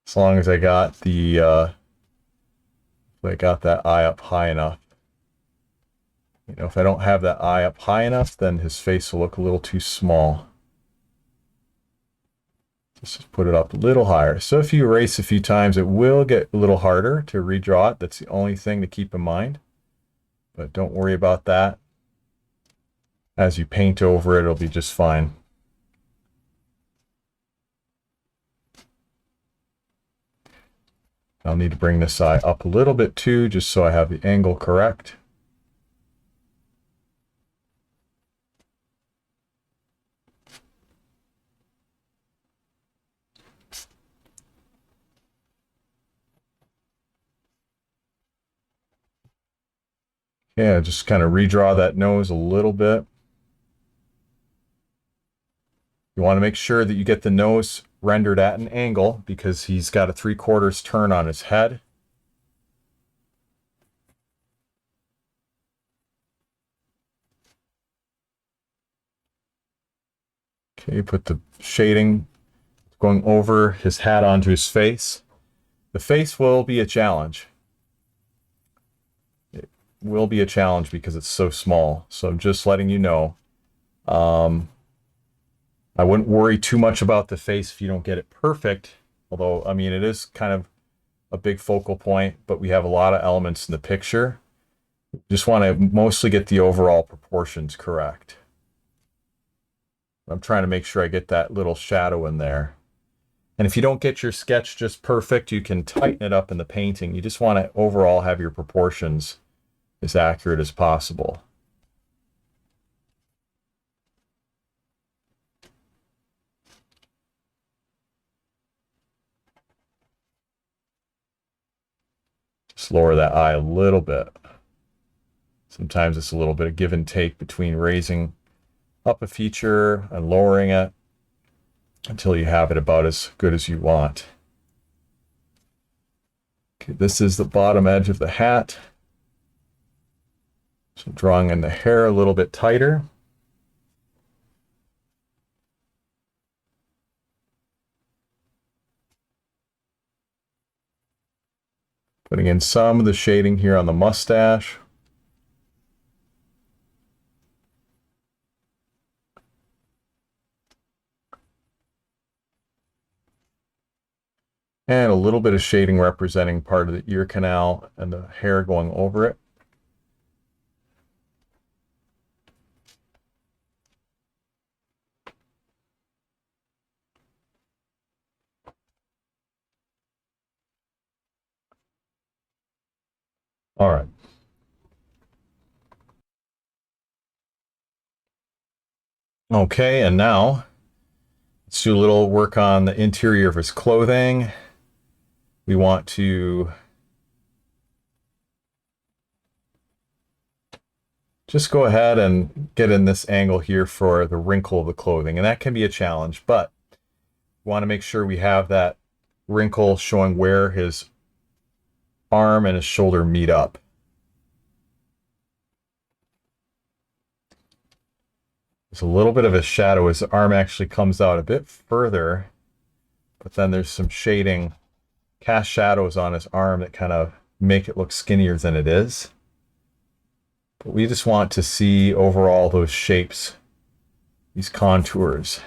As long as I got the I got that eye up high enough. You know, if I don't have that eye up high enough, then his face will look a little too small. Just put it up a little higher. So if you erase a few times, it will get a little harder to redraw it. That's the only thing to keep in mind. But don't worry about that. As you paint over it, it'll be just fine. I'll need to bring this eye up a little bit too, just so I have the angle correct. Yeah, just kind of redraw that nose a little bit. You want to make sure that you get the nose rendered at an angle because he's got a 3/4 turn on his head. Okay, put the shading going over his hat onto his face. The face will be a challenge. It will be a challenge because it's so small. So I'm just letting you know. I wouldn't worry too much about the face if you don't get it perfect. Although, I mean, it is kind of a big focal point, but we have a lot of elements in the picture. Just want to mostly get the overall proportions correct. I'm trying to make sure I get that little shadow in there. And if you don't get your sketch just perfect, you can tighten it up in the painting. You just want to overall have your proportions as accurate as possible. Just lower that eye a little bit. Sometimes it's a little bit of give and take between raising up a feature and lowering it until you have it about as good as you want. Okay, this is the bottom edge of the hat. So drawing in the hair a little bit tighter. Putting in some of the shading here on the mustache. And a little bit of shading representing part of the ear canal and the hair going over it. All right. Okay, and now let's do a little work on the interior of his clothing. We want to just go ahead and get in this angle here for the wrinkle of the clothing, and that can be a challenge, but we want to make sure we have that wrinkle showing where his arm and his shoulder meet up. There's a little bit of a shadow. His arm actually comes out a bit further, but then there's some shading cast shadows on his arm that kind of make it look skinnier than it is. But we just want to see overall those shapes, these contours.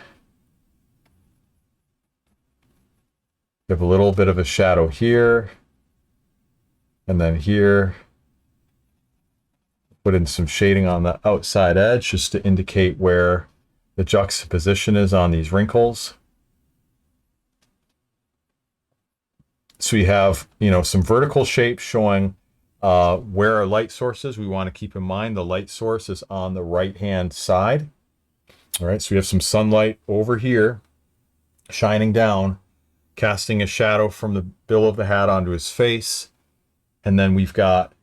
Give a little bit of a shadow here, and then here. Put in some shading on the outside edge just to indicate where the juxtaposition is on these wrinkles. So we have, some vertical shapes showing where our light source is. We want to keep in mind the light source is on the right-hand side. All right, so we have some sunlight over here shining down, casting a shadow from the bill of the hat onto his face. And then we've got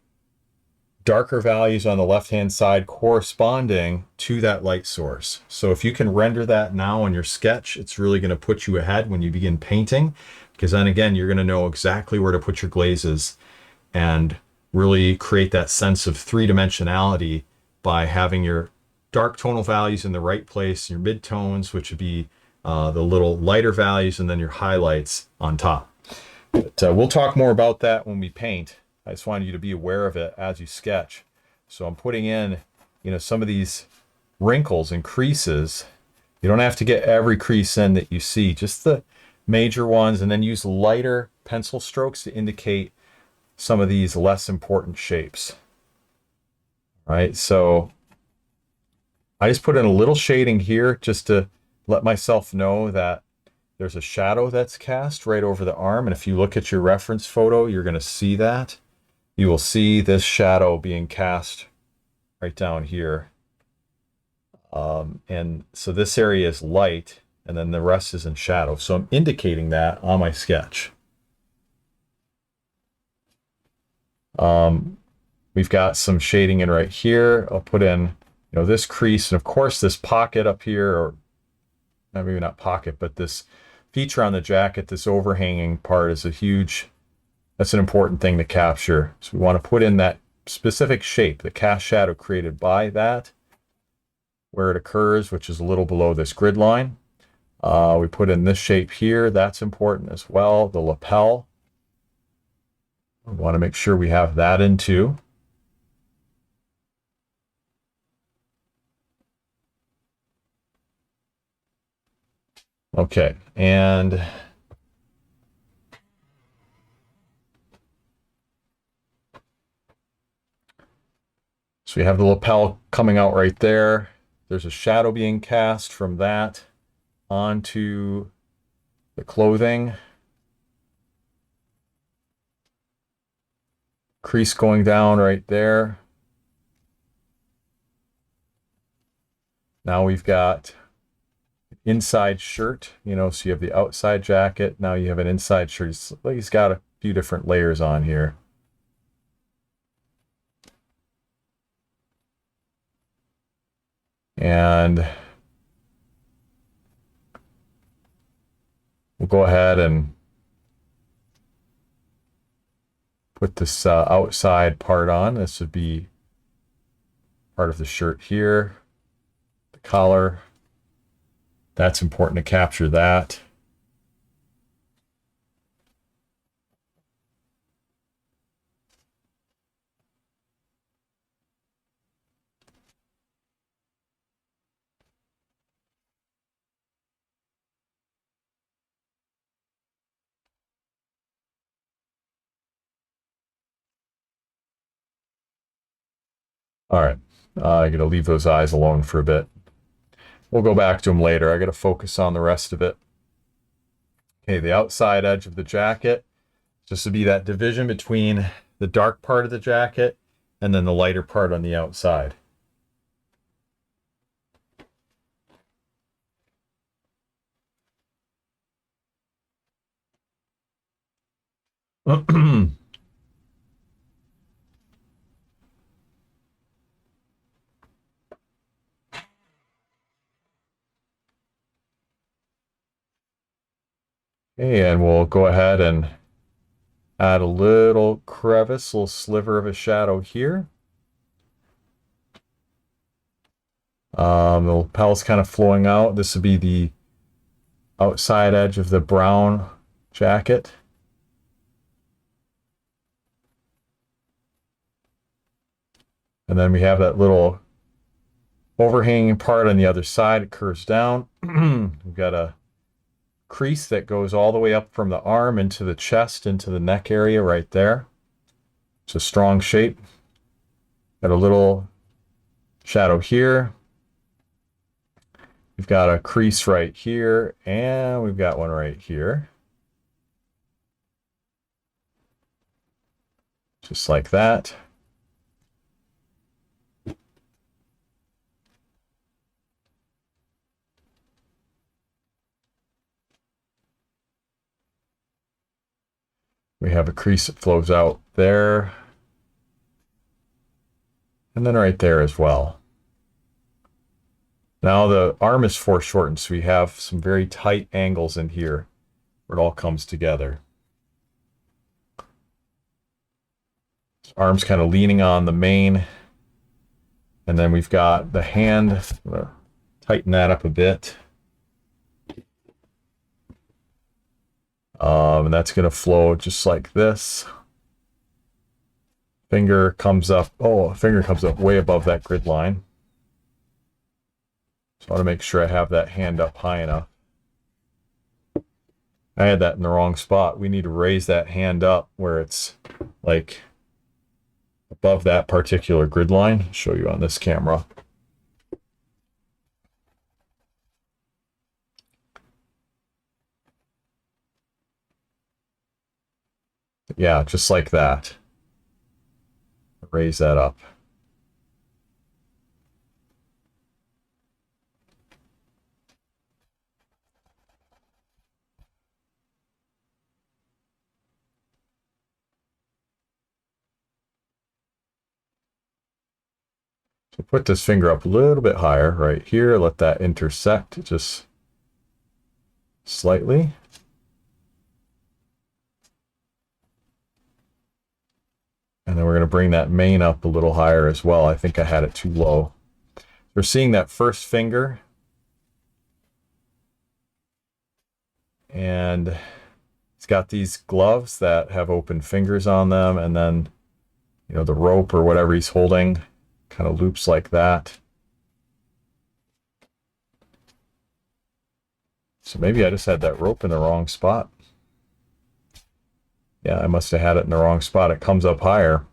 darker values on the left-hand side corresponding to that light source. So if you can render that now on your sketch, it's really going to put you ahead when you begin painting, because then again, you're going to know exactly where to put your glazes and really create that sense of three-dimensionality by having your dark tonal values in the right place, your mid-tones, which would be the little lighter values, and then your highlights on top. But we'll talk more about that when we paint. I just wanted you to be aware of it as you sketch. So I'm putting in, some of these wrinkles and creases. You don't have to get every crease in that you see, just the major ones, and then use lighter pencil strokes to indicate some of these less important shapes. All right, so I just put in a little shading here just to let myself know that there's a shadow that's cast right over the arm. And if you look at your reference photo, you're going to see that. You will see this shadow being cast right down here. And so this area is light, and then the rest is in shadow. So I'm indicating that on my sketch. We've got some shading in right here. I'll put in, this crease, and of course this pocket up here, or maybe not pocket, but this feature on the jacket, this overhanging part is that's an important thing to capture. So we want to put in that specific shape, the cast shadow created by that, where it occurs, which is a little below this grid line. We put in this shape here. That's important as well. The lapel. We want to make sure we have that in too. Okay, and so we have the lapel coming out right there. There's a shadow being cast from that onto the clothing. Crease going down right there. Now we've got inside shirt, so you have the outside jacket. Now you have an inside shirt. He's got a few different layers on here. And we'll go ahead and put this outside part on. This would be part of the shirt here. The collar. That's important to capture that. All right, I got to leave those eyes alone for a bit. We'll go back to them later. I got to focus on the rest of it. Okay, the outside edge of the jacket, just to be that division between the dark part of the jacket and then the lighter part on the outside. Okay, and we'll go ahead and add a little crevice, a little sliver of a shadow here. The lapel's kind of flowing out. This would be the outside edge of the brown jacket. And then we have that little overhanging part on the other side. It curves down. We've got a crease that goes all the way up from the arm into the chest, into the neck area right there. It's a strong shape. Got a little shadow here. We've got a crease right here, and we've got one right here. Just like that. We have a crease that flows out there. And then right there as well. Now the arm is foreshortened, so we have some very tight angles in here where it all comes together. So arm's kind of leaning on the mane. And then we've got the hand. I'm gonna tighten that up a bit. And that's going to flow just like this. Finger comes up. Oh, finger comes up way above that grid line. So I want to make sure I have that hand up high enough. I had that in the wrong spot. We need to raise that hand up where it's like above that particular grid line. I'll show you on this camera. Yeah, just like that. Raise that up. So put this finger up a little bit higher right here. Let that intersect just slightly. And then we're going to bring that mane up a little higher as well. I think I had it too low. We're seeing that first finger. And it's got these gloves that have open fingers on them. And then, you know, the rope or whatever he's holding kind of loops like that. So maybe I just had that rope in the wrong spot. Yeah, I must have had it in the wrong spot. It comes up higher.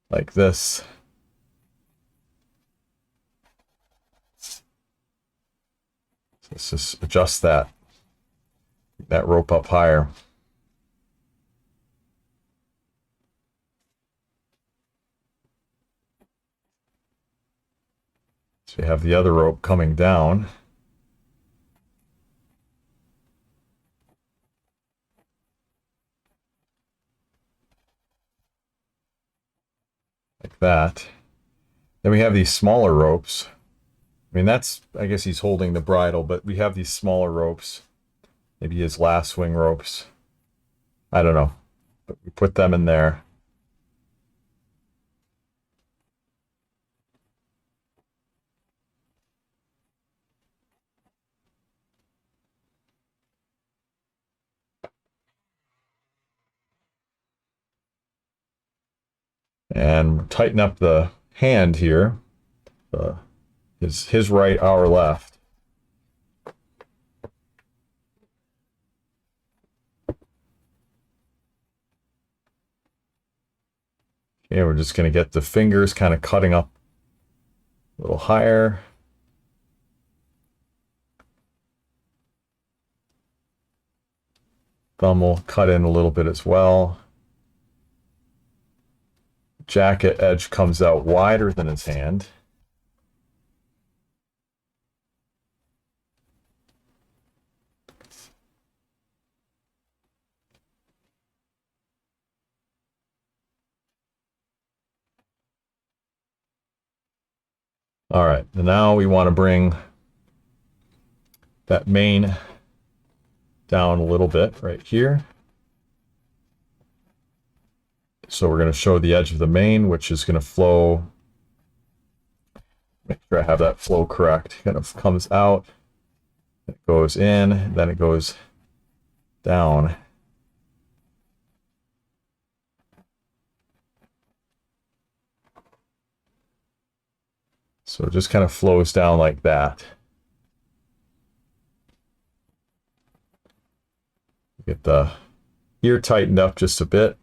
Like this. So let's just adjust that rope up higher. So you have the other rope coming down. Like that. Then we have these smaller ropes. I mean, that's, I guess he's holding the bridle, but we have these smaller ropes. Maybe his last swing ropes. I don't know. But we put them in there. And tighten up the hand here. His right, our left. Okay, we're just going to get the fingers kind of cutting up a little higher. Thumb will cut in a little bit as well. Jacket edge comes out wider than his hand. All right, and now we want to bring that mane down a little bit right here. So we're going to show the edge of the mane, which is going to flow. Make sure I have that flow correct. Kind of comes out, it goes in, then it goes down. So it just kind of flows down like that. Get the ear tightened up just a bit.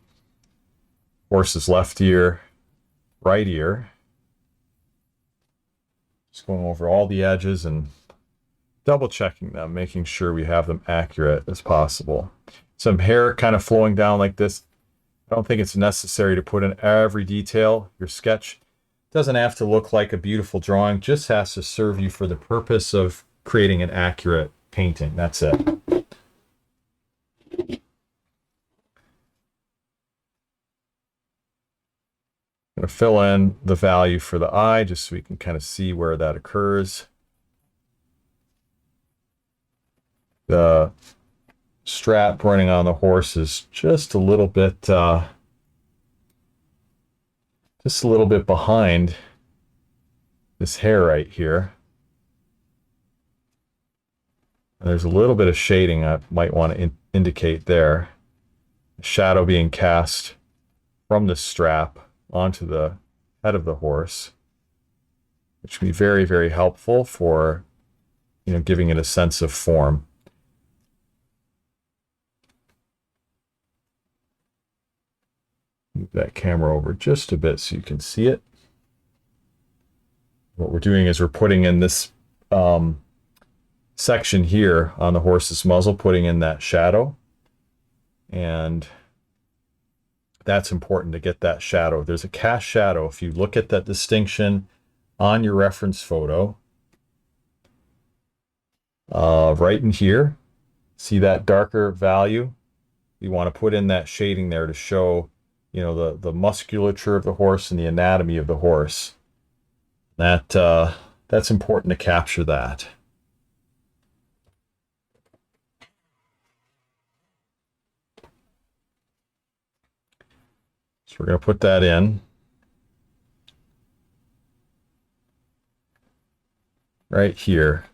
Horse's left ear, right ear. Just going over all the edges and double checking them, making sure we have them accurate as possible. Some hair kind of flowing down like this. I don't think it's necessary to put in every detail. Your sketch doesn't have to look like a beautiful drawing, just has to serve you for the purpose of creating an accurate painting. That's it. I'm going to fill in the value for the eye just so we can kind of see where that occurs. The strap running on the horse is just a little bit behind this hair right here. And there's a little bit of shading I might want to indicate there. The shadow being cast from the strap onto the head of the horse, which can be very, very helpful for, giving it a sense of form. Move that camera over just a bit so you can see it. What we're doing is we're putting in this section here on the horse's muzzle, putting in that shadow. And that's important to get that shadow. There's a cast shadow. If you look at that distinction on your reference photo, right in here, see that darker value? You want to put in that shading there to show, the musculature of the horse and the anatomy of the horse. That's important to capture that. So we're going to put that in right here.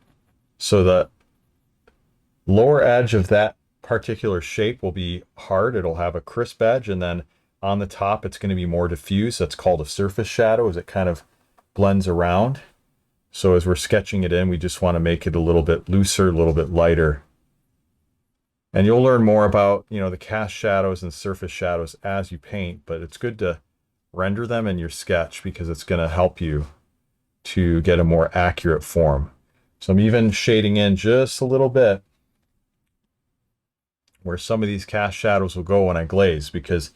So the lower edge of that particular shape will be hard. It'll have a crisp edge, and then on the top it's going to be more diffuse. That's called a surface shadow, as it kind of blends around. So as we're sketching it in, we just want to make it a little bit looser, a little bit lighter. And you'll learn more about, the cast shadows and surface shadows as you paint, but it's good to render them in your sketch because it's going to help you to get a more accurate form. So I'm even shading in just a little bit where some of these cast shadows will go when I glaze, because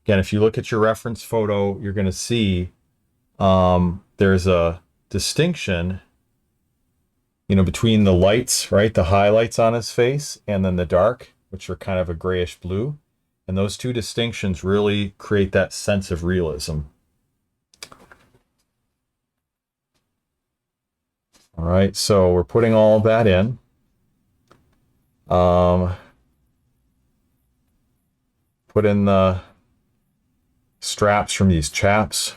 again, if you look at your reference photo, you're going to see there's a distinction between the lights, right? The highlights on his face and then the dark, which are kind of a grayish blue. And those two distinctions really create that sense of realism. All right, so we're putting all of that in. Put in the straps from these chaps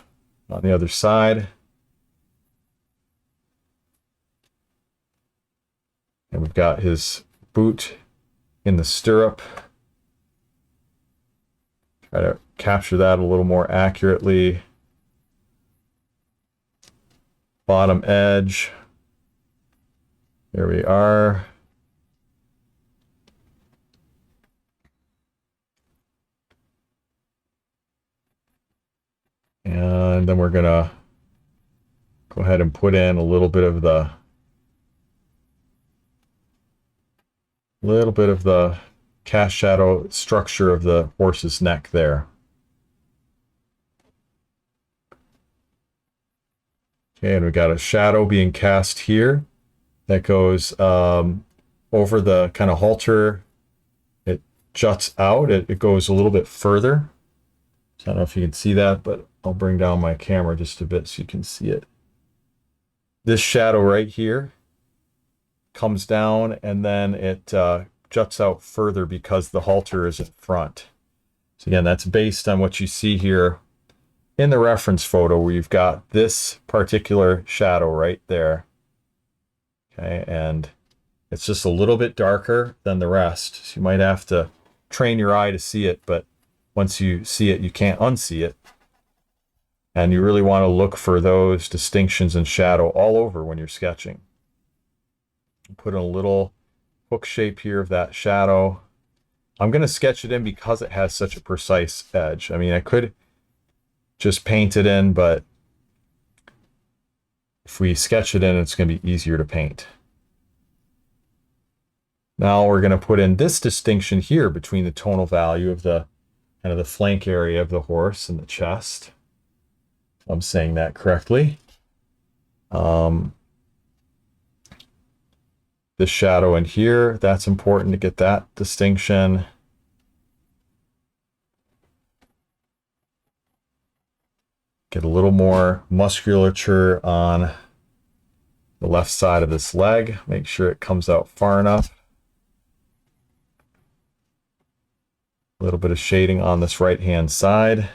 on the other side. And we've got his boot in the stirrup. Try to capture that a little more accurately. Bottom edge. There we are. And then we're gonna go ahead and put in a little bit of the cast shadow structure of the horse's neck there. Okay, and we've got a shadow being cast here that goes over the kind of halter. It juts out. It goes a little bit further. So I don't know if you can see that, but I'll bring down my camera just a bit so you can see it. This shadow right here comes down, and then it juts out further because the halter is in front. So again, that's based on what you see here in the reference photo, where you've got this particular shadow right there. Okay, and it's just a little bit darker than the rest. So you might have to train your eye to see it, but once you see it, you can't unsee it. And you really want to look for those distinctions in shadow all over when you're sketching. Put in a little hook shape here of that shadow. I'm going to sketch it in because it has such a precise edge. I mean, I could just paint it in, but if we sketch it in, it's going to be easier to paint. Now we're going to put in this distinction here between the tonal value of the kind of the flank area of the horse and the chest. I'm saying that correctly. The shadow in here, that's important to get that distinction. Get a little more musculature on the left side of this leg. Make sure it comes out far enough. A little bit of shading on this right-hand side.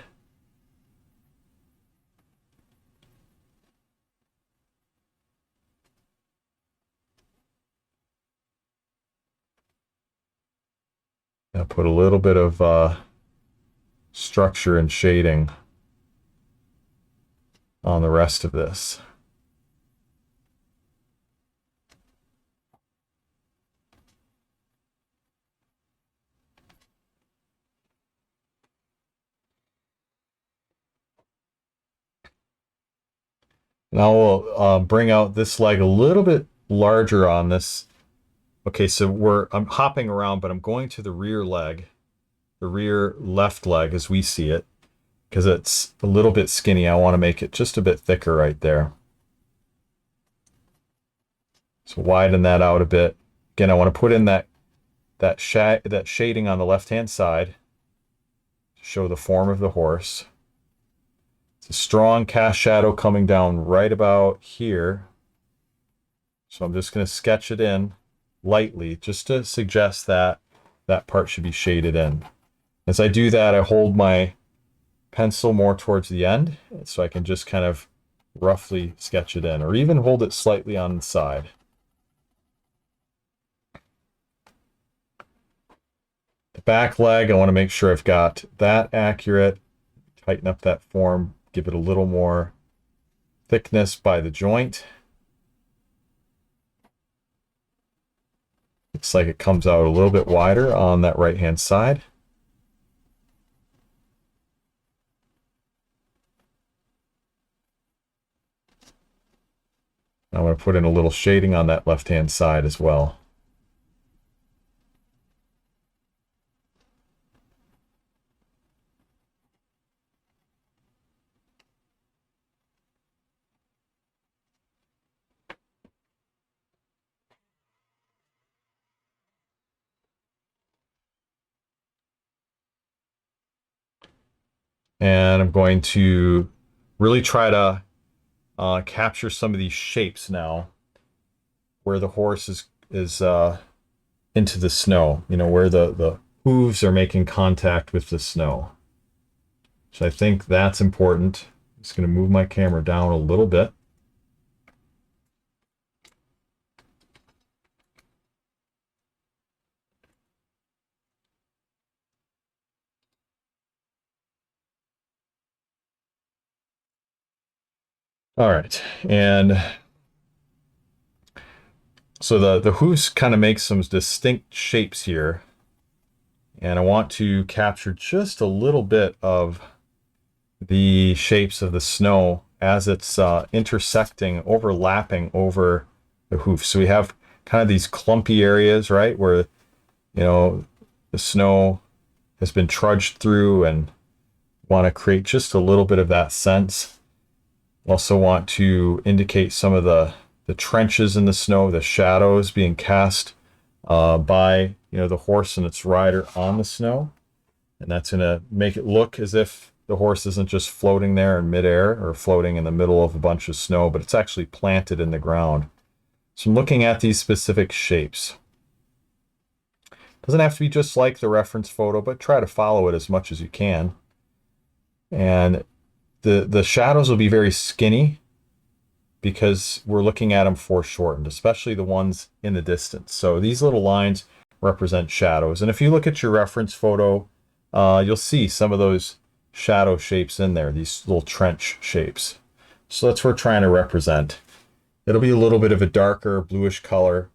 I'll put a little bit of structure and shading on the rest of this. Now we'll bring out this leg a little bit larger on this. Okay, so I'm hopping around, but I'm going to the rear leg, the rear left leg as we see it, because it's a little bit skinny. I want to make it just a bit thicker right there. So widen that out a bit. Again, I want to put in that shading on the left-hand side to show the form of the horse. It's a strong cast shadow coming down right about here. So I'm just going to sketch it in lightly just to suggest that that part should be shaded in. As I do that, I hold my pencil more towards the end so I can just kind of roughly sketch it in, or even hold it slightly on the side. The back leg, I want to make sure I've got that accurate. Tighten up that form, give it a little more thickness by the joint. Looks like it comes out a little bit wider on that right-hand side. I'm going to put in a little shading on that left-hand side as well. And I'm going to really try to capture some of these shapes now, where the horse is into the snow, you know, where the hooves are making contact with the snow. So I think that's important. I'm just going to move my camera down a little bit. All right, and so the hooves kind of make some distinct shapes here, and I want to capture just a little bit of the shapes of the snow as it's intersecting, overlapping over the hoofs. So we have kind of these clumpy areas, right, where, you know, the snow has been trudged through, and want to create just a little bit of that sense. Also want to indicate some of the trenches in the snow, the shadows being cast by, you know, the horse and its rider on the snow. And that's going to make it look as if the horse isn't just floating there in midair or floating in the middle of a bunch of snow, but it's actually planted in the ground. So I'm looking at these specific shapes. Doesn't have to be just like the reference photo, but try to follow it as much as you can. And the shadows will be very skinny because we're looking at them foreshortened, especially the ones in the distance. So these little lines represent shadows. And if you look at your reference photo, you'll see some of those shadow shapes in there, these little trench shapes. So that's what we're trying to represent. It'll be a little bit of a darker bluish color,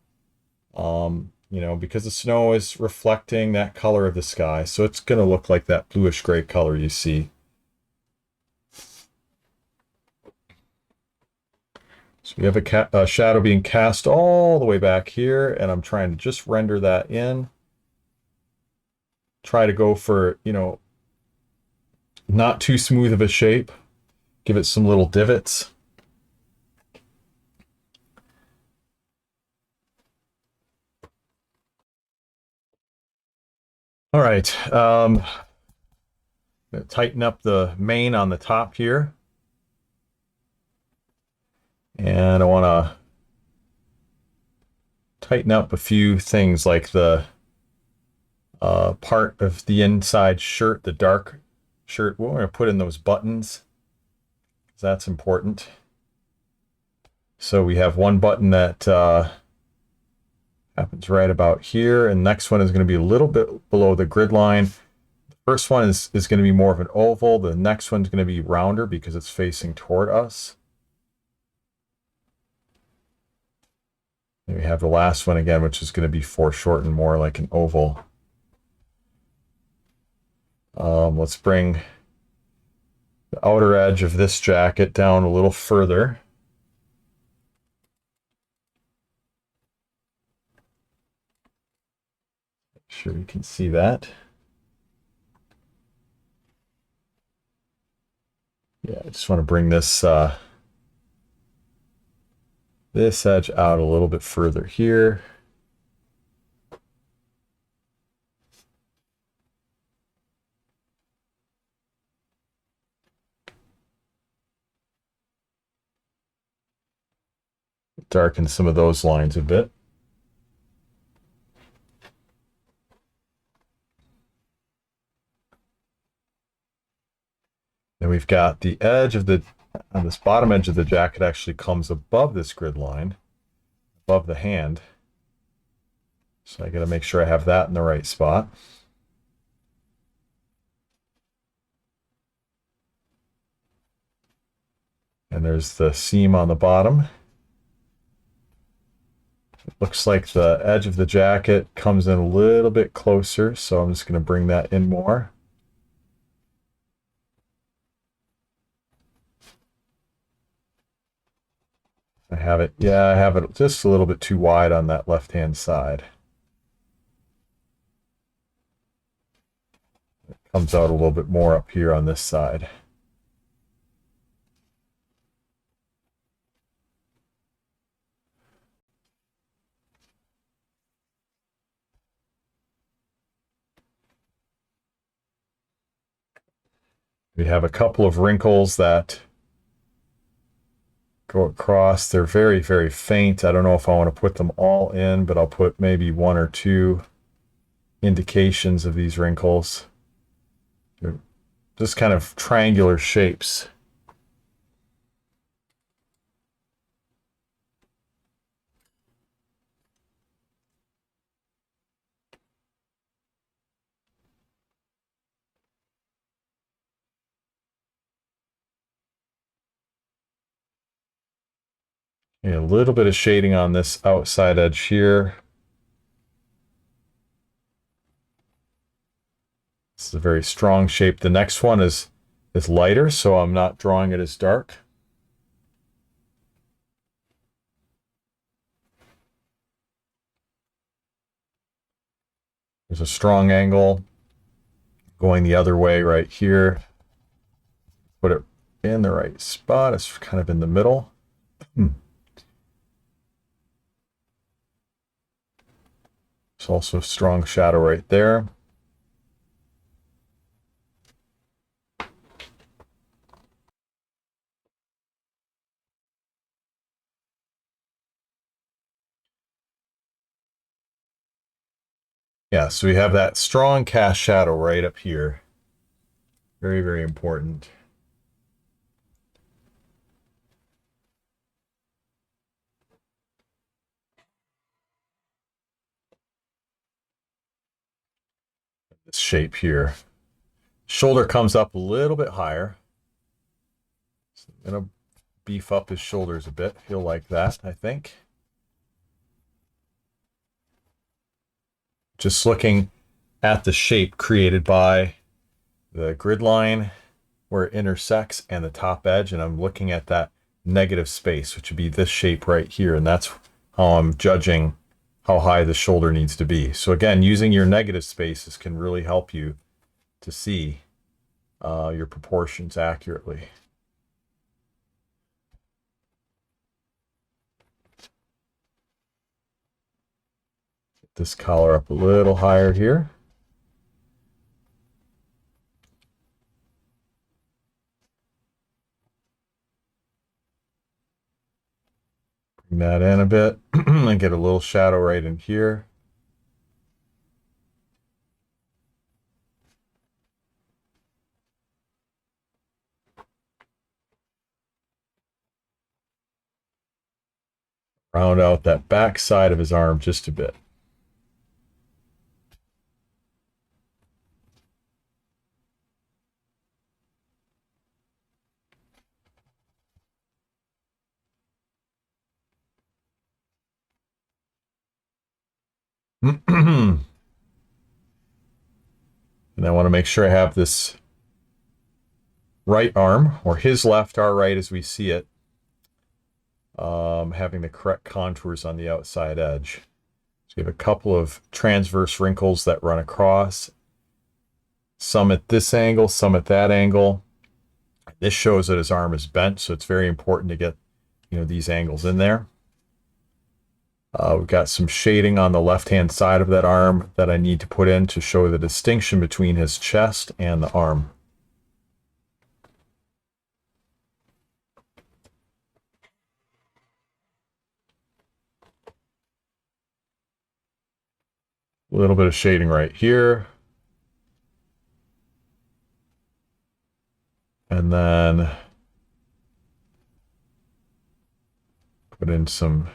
you know, because the snow is reflecting that color of the sky. So it's going to look like that bluish gray color you see. So we have a shadow being cast all the way back here, and I'm trying to just render that in. Try to go for, you know, not too smooth of a shape. Give it some little divots. All right, tighten up the mane on the top here. And I want to tighten up a few things like the part of the inside shirt, the dark shirt. We're going to put in those buttons. That's important. So we have one button that happens right about here, and next one is going to be a little bit below the grid line. The first one is going to be more of an oval. The next one's going to be rounder because it's facing toward us. And we have the last one again, which is going to be foreshortened more like an oval. Let's bring the outer edge of this jacket down a little further. Make sure you can see that. Yeah, I just want to bring this this edge out a little bit further here. Darken some of those lines a bit. Then we've got the edge of the, on this bottom edge of the jacket actually comes above this grid line, above the hand. So I got to make sure I have that in the right spot. And there's the seam on the bottom. It looks like the edge of the jacket comes in a little bit closer, so I'm just going to bring that in more. I have it, yeah, I have it just a little bit too wide on that left-hand side. It comes out a little bit more up here on this side. We have a couple of wrinkles that go across. They're very, very faint. I don't know if I want to put them all in, but I'll put maybe one or two indications of these wrinkles. They're just kind of triangular shapes. A little bit of shading on this outside edge here. This is a very strong shape. The next one is lighter, so I'm not drawing it as dark. There's a strong angle going the other way right here. Put it in the right spot. It's kind of in the middle. There's also a strong shadow right there. Yeah, so we have that strong cast shadow right up here. Very, very important. This shape here. Shoulder comes up a little bit higher. So I'm gonna beef up his shoulders a bit. He'll like that, I think. Just looking at the shape created by the grid line where it intersects and the top edge, and I'm looking at that negative space, which would be this shape right here, and that's how I'm judging how high the shoulder needs to be. So again, using your negative spaces can really help you to see your proportions accurately. Get this collar up a little higher here. Bring that in a bit and get a little shadow right in here. Round out that back side of his arm just a bit. And I want to make sure I have this right arm, or his left, our right as we see it, having the correct contours on the outside edge. So you have a couple of transverse wrinkles that run across, some at this angle, some at that angle. This shows that his arm is bent, so it's very important to get, these angles in there. We've got some shading on the left-hand side of that arm that I need to put in to show the distinction between his chest and the arm. A little bit of shading right here. And then put in some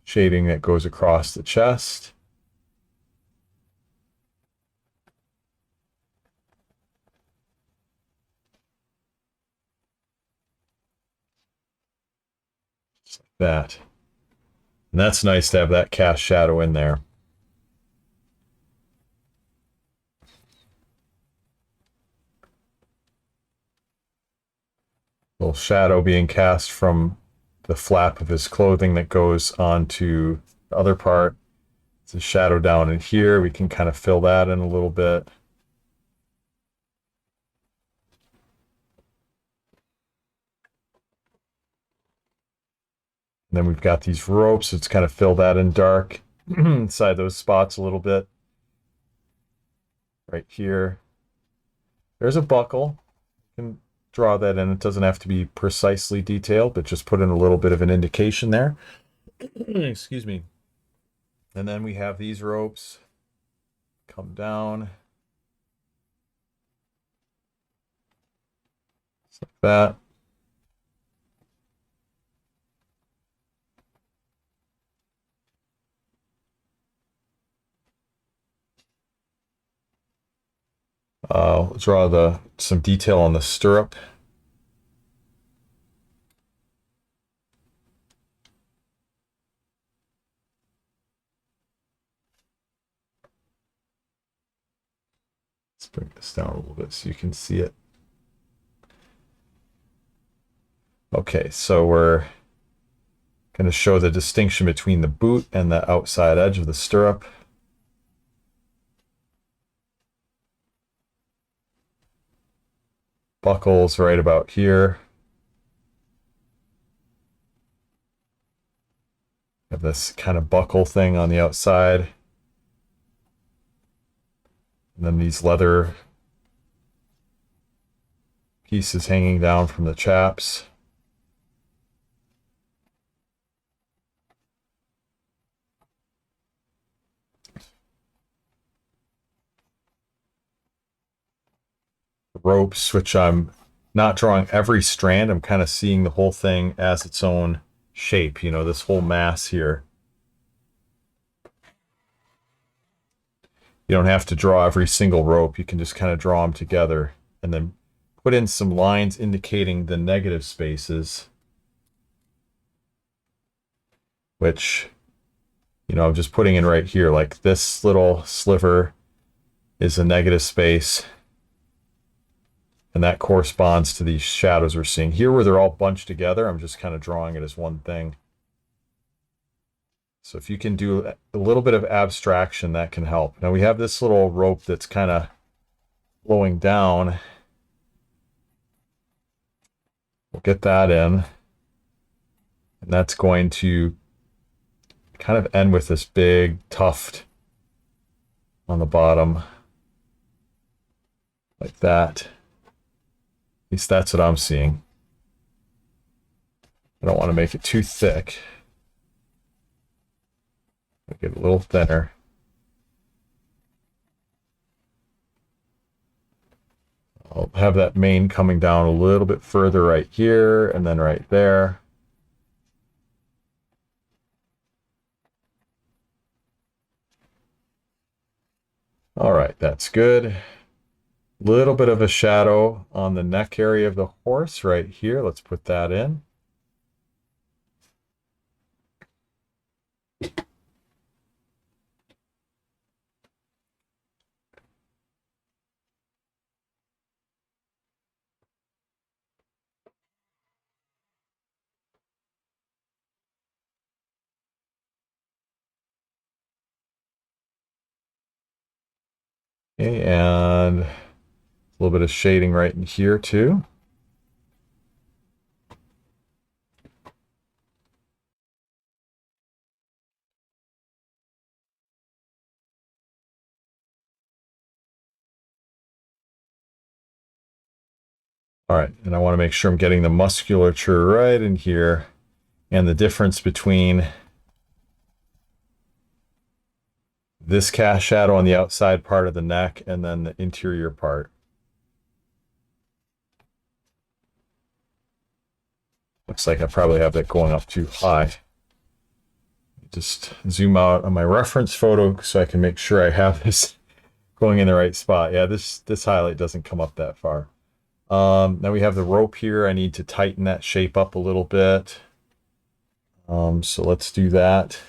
shading that goes across the chest. Just like that. And that's nice to have that cast shadow in there. Little shadow being cast from the flap of his clothing that goes onto the other part. It's a shadow down in here. We can kind of fill that in a little bit. And then we've got these ropes. Let's kind of fill that in dark inside those spots a little bit. Right here. There's a buckle. You can draw that in. It doesn't have to be precisely detailed, but just put in a little bit of an indication there. Excuse me. And then we have these ropes come down. Just like that. Draw some detail on the stirrup. Let's bring this down a little bit so you can see it. Okay, so we're going to show the distinction between the boot and the outside edge of the stirrup. Buckles right about here. Have this kind of buckle thing on the outside. And then these leather pieces hanging down from the chaps. Ropes, which I'm not drawing every strand. I'm kind of seeing the whole thing as its own shape, this whole mass here. You don't have to draw every single rope. You can just kind of draw them together and then put in some lines indicating the negative spaces, which, you know, I'm just putting in right here. Like this little sliver is a negative space, and that corresponds to these shadows we're seeing here where they're all bunched together. I'm just kind of drawing it as one thing. So if you can do a little bit of abstraction, that can help. Now we have this little rope that's kind of flowing down. We'll get that in. And that's going to kind of end with this big tuft on the bottom. Like that. At least that's what I'm seeing. I don't want to make it too thick. Make it a little thinner. I'll have that mane coming down a little bit further right here and then right there. All right, that's good. Little bit of a shadow on the neck area of the horse right here. Let's put that in. Okay, and a little bit of shading right in here too. All right, and I want to make sure I'm getting the musculature right in here and the difference between this cast shadow on the outside part of the neck and then the interior part. Looks like I probably have that going up too high. Just zoom out on my reference photo so I can make sure I have this going in the right spot. Yeah, this highlight doesn't come up that far. Now we have the rope here. I need to tighten that shape up a little bit. So let's do that.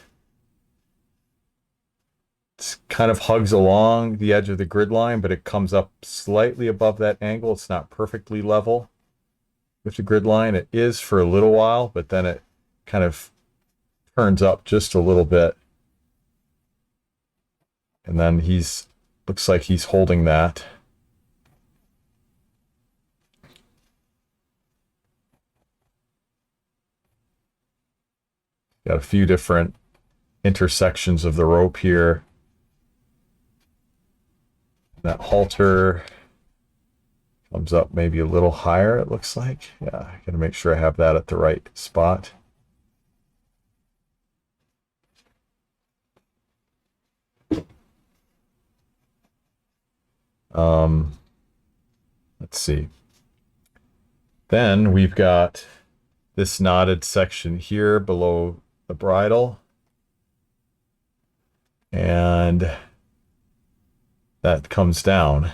It kind of hugs along the edge of the grid line, but it comes up slightly above that angle. It's not perfectly level with the grid line. It is for a little while, but then it kind of turns up just a little bit. And then looks like he's holding that. Got a few different intersections of the rope here. That halter comes up maybe a little higher, it looks like. Yeah, I gotta make sure I have that at the right spot. Let's see. Then we've got this knotted section here below the bridle. And that comes down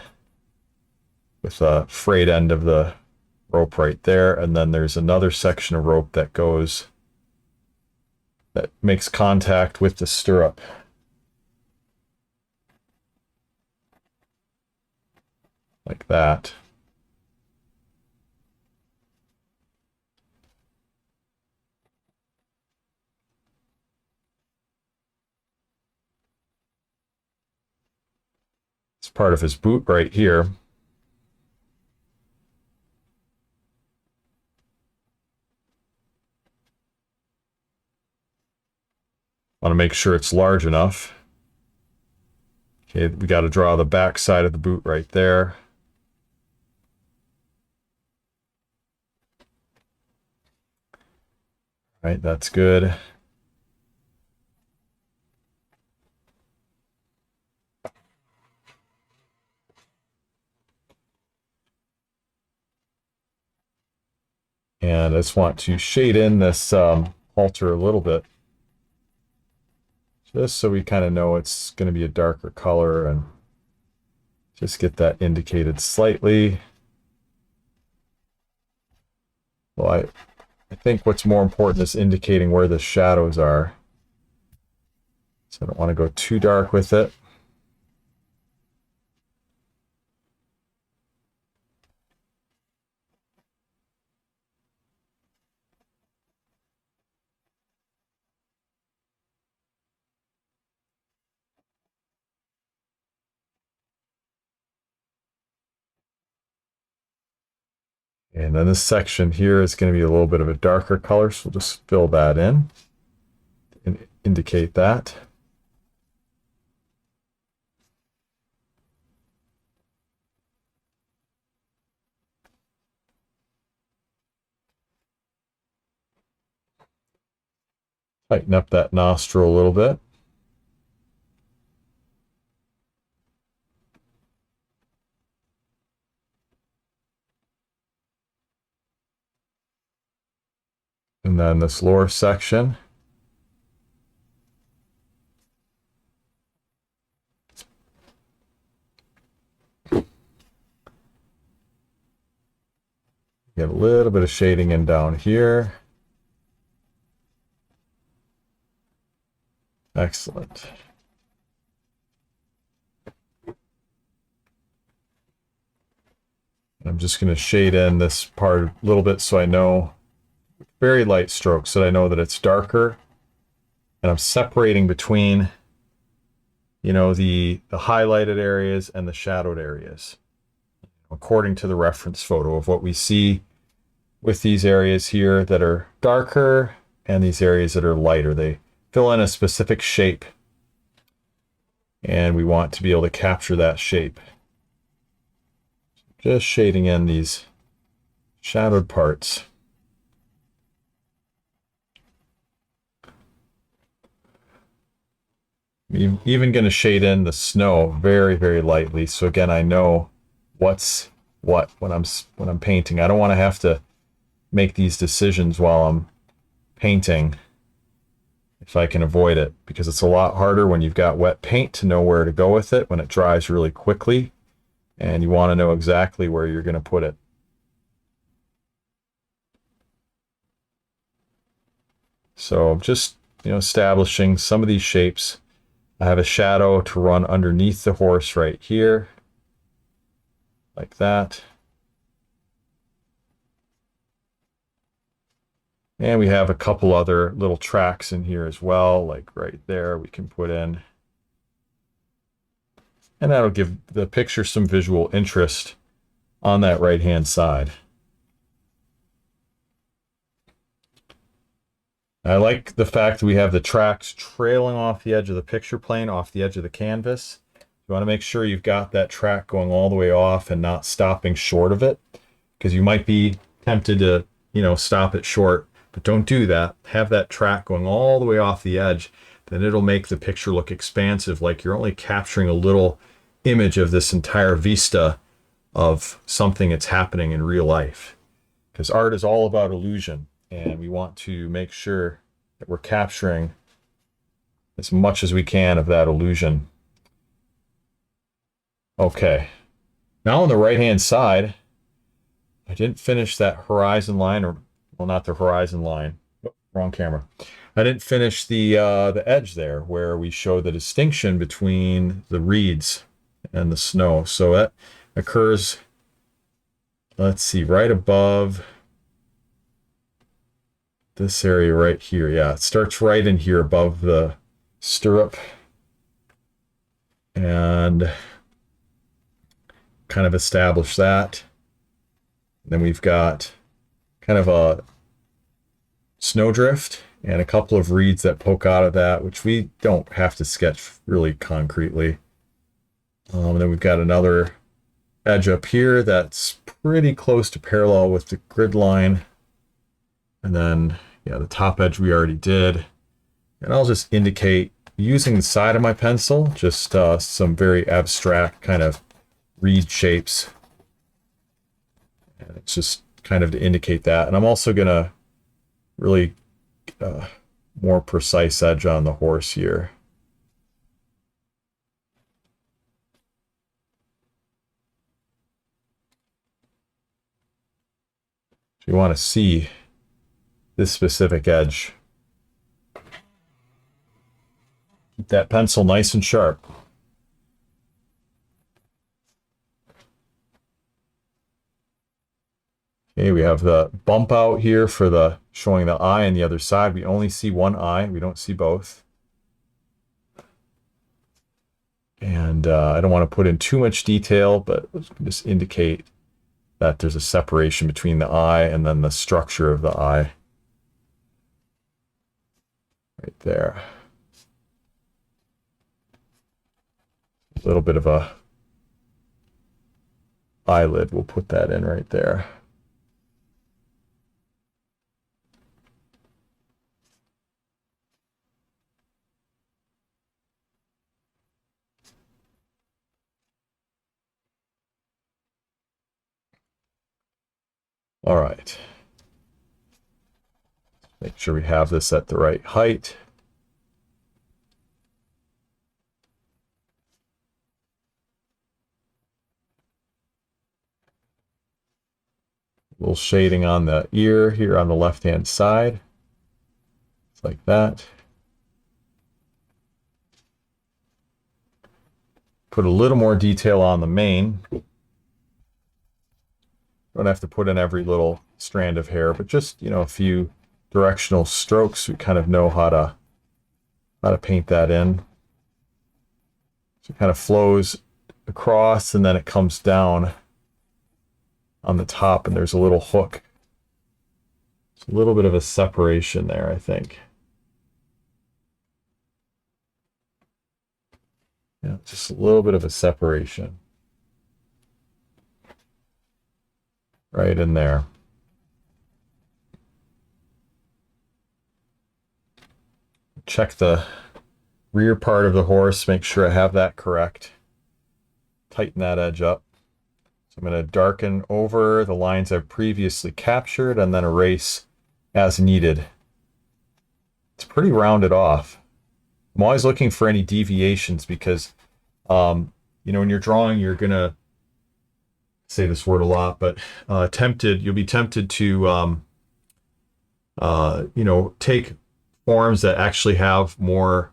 with a frayed end of the rope right there. And then there's another section of rope that makes contact with the stirrup. Like that. It's part of his boot right here. Want to make sure it's large enough. Okay, we got to draw the back side of the boot right there. Right, that's good. And I just want to shade in this halter a little bit, just so we kind of know it's going to be a darker color, and just get that indicated slightly. Well, I think what's more important is indicating where the shadows are. So I don't want to go too dark with it. And then this section here is going to be a little bit of a darker color, so we'll just fill that in and indicate that. Tighten up that nostril a little bit. And then this lower section. Get a little bit of shading in down here. Excellent. I'm just going to shade in this part a little bit so I know, very light strokes, so I know that it's darker. And I'm separating between, you know, the highlighted areas and the shadowed areas, according to the reference photo of what we see with these areas here that are darker and these areas that are lighter. They fill in a specific shape, and we want to be able to capture that shape. Just shading in these shadowed parts. I'm even going to shade in the snow very, very lightly. So again, I know what's what when I'm painting. I don't want to have to make these decisions while I'm painting if I can avoid it, because it's a lot harder when you've got wet paint to know where to go with it when it dries really quickly, and you want to know exactly where you're going to put it. So just, you know, establishing some of these shapes. I have a shadow to run underneath the horse right here, like that. And we have a couple other little tracks in here as well, like right there we can put in. And that'll give the picture some visual interest on that right-hand side. I like the fact that we have the tracks trailing off the edge of the picture plane, off the edge of the canvas. You want to make sure you've got that track going all the way off and not stopping short of it, because you might be tempted to, you know, stop it short, but don't do that. Have that track going all the way off the edge. Then it'll make the picture look expansive, like you're only capturing a little image of this entire vista of something that's happening in real life. Because art is all about illusion, and we want to make sure that we're capturing as much as we can of that illusion. Okay, now on the right hand side, I didn't finish that horizon line, or well, not the horizon line. Oh, wrong camera. I didn't finish the edge there where we show the distinction between the reeds and the snow. So that occurs, let's see, right above this area right here. Yeah, it starts right in here above the stirrup, and kind of establish that. Then we've got kind of a snowdrift and a couple of reeds that poke out of that, which we don't have to sketch really concretely. And then we've got another edge up here that's pretty close to parallel with the grid line. And then, yeah, the top edge we already did. And I'll just indicate, using the side of my pencil, just some very abstract kind of reed shapes. And it's just kind of to indicate that. And I'm also going to really more precise edge on the horse here. If you want to see this specific edge, keep that pencil nice and sharp. Okay, we have the bump out here for the showing the eye on the other side. We only see one eye. We don't see both. And I don't want to put in too much detail, but let's just indicate that there's a separation between the eye and then the structure of the eye. Right there. A little bit of a eyelid. We'll put that in right there. All right. Make sure we have this at the right height. A little shading on the ear here on the left-hand side. Just like that. Put a little more detail on the mane. Don't have to put in every little strand of hair, but just, you know, a few directional strokes. We kind of know how to paint that in. So it kind of flows across and then it comes down on the top and there's a little hook. It's a little bit of a separation there, I think. Yeah, just a little bit of a separation. Right in there. Check the rear part of the horse, make sure I have that correct. Tighten that edge up. So I'm going to darken over the lines I've previously captured and then erase as needed. It's pretty rounded off. I'm always looking for any deviations because, you know, when you're drawing, you're going to say this word a lot, but you'll be tempted to, you know, take forms that actually have more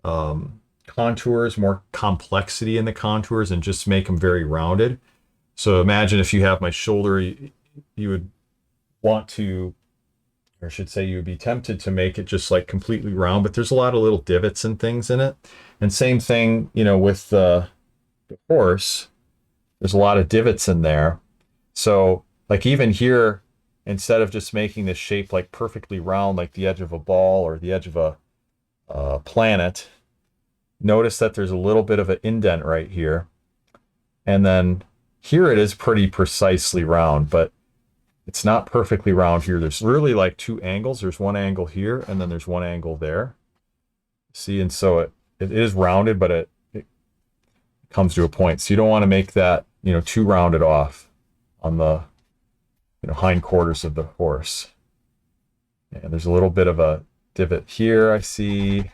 contours, more complexity in the contours, and just make them very rounded. So imagine if you have my shoulder, you would want to, or I should say you would be tempted to make it just like completely round, but there's a lot of little divots and things in it. And same thing, you know, with the horse. There's a lot of divots in there. So like even here, instead of just making this shape like perfectly round, like the edge of a ball or the edge of a planet, notice that there's a little bit of an indent right here. And then here it is pretty precisely round, but it's not perfectly round here. There's really like two angles. There's one angle here and then there's one angle there. See, and so it is rounded, but it comes to a point. So you don't want to make that, you know, too rounded off on the, you know, hindquarters of the horse. And there's a little bit of a divot here, I see.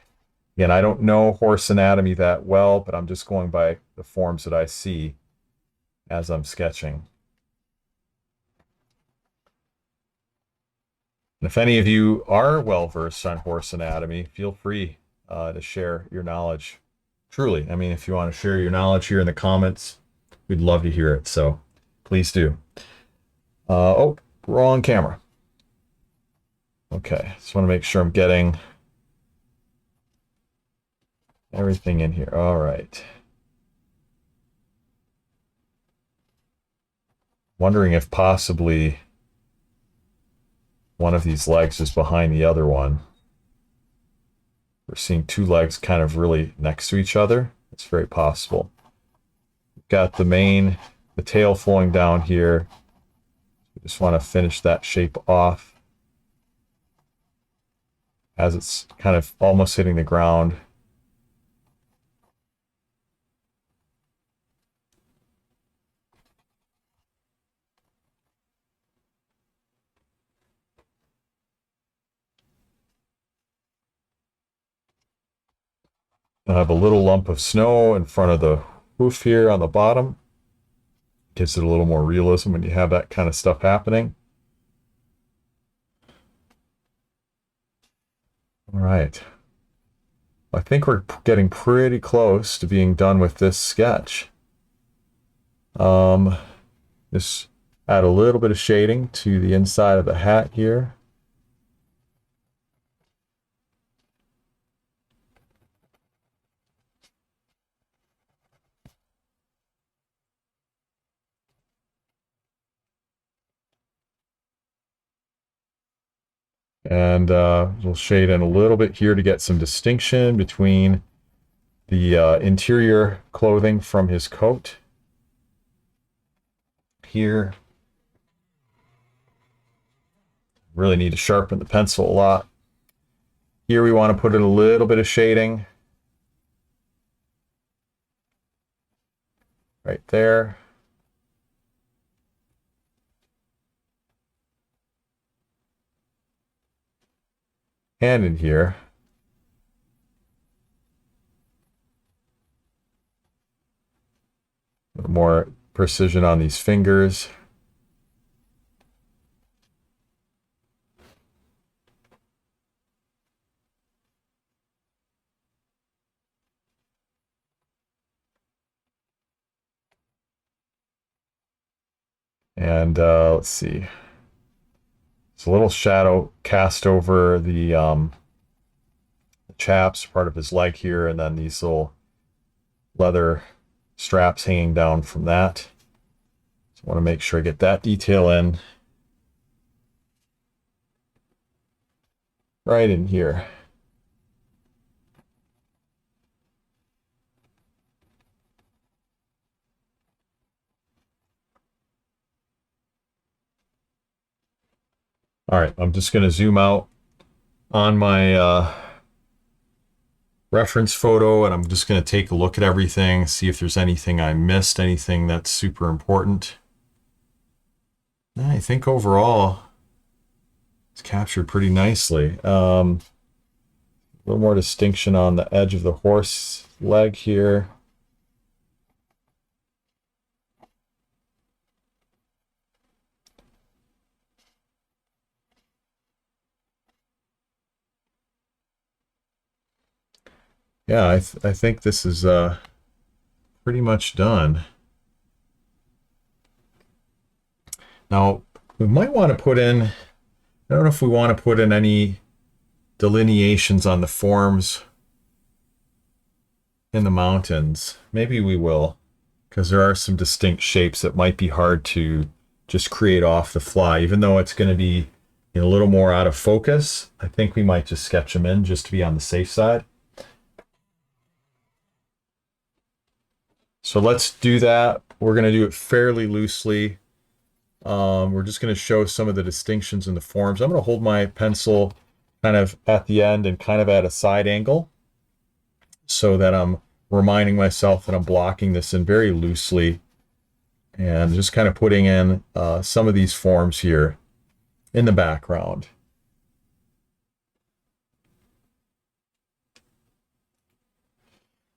Again, I don't know horse anatomy that well, but I'm just going by the forms that I see as I'm sketching. And if any of you are well versed on horse anatomy, feel free to share your knowledge. Truly, I mean, if you want to share your knowledge here in the comments, we'd love to hear it. So please do. Oh, wrong camera. Okay, just want to make sure I'm getting everything in here. All right. Wondering if possibly one of these legs is behind the other one. We're seeing two legs kind of really next to each other. It's very possible. We've got the mane, the tail flowing down here. We just want to finish that shape off as it's kind of almost hitting the ground. I have a little lump of snow in front of the hoof here on the bottom. Gives it a little more realism when you have that kind of stuff happening. All right. I think we're getting pretty close to being done with this sketch. Just add a little bit of shading to the inside of the hat here. And we'll shade in a little bit here to get some distinction between the interior clothing from his coat. Here, really need to sharpen the pencil a lot. Here we want to put in a little bit of shading. Right there. And in here. A little more precision on these fingers. And let's see. It's a little shadow cast over the chaps, part of his leg here, and then these little leather straps hanging down from that. So I want to make sure I get that detail in. Right in here. All right, I'm just going to zoom out on my reference photo, and I'm just going to take a look at everything, see if there's anything I missed, anything that's super important. I think overall it's captured pretty nicely. A little more distinction on the edge of the horse leg here. Yeah, I think this is pretty much done. Now, we might want to put in, I don't know if we want to put in any delineations on the forms in the mountains. Maybe we will, because there are some distinct shapes that might be hard to just create off the fly, even though it's going to be a little more out of focus. I think we might just sketch them in just to be on the safe side. So let's do that. We're going to do it fairly loosely. We're just going to show some of the distinctions in the forms. I'm going to hold my pencil kind of at the end and kind of at a side angle so that I'm reminding myself that I'm blocking this in very loosely and just kind of putting in some of these forms here in the background.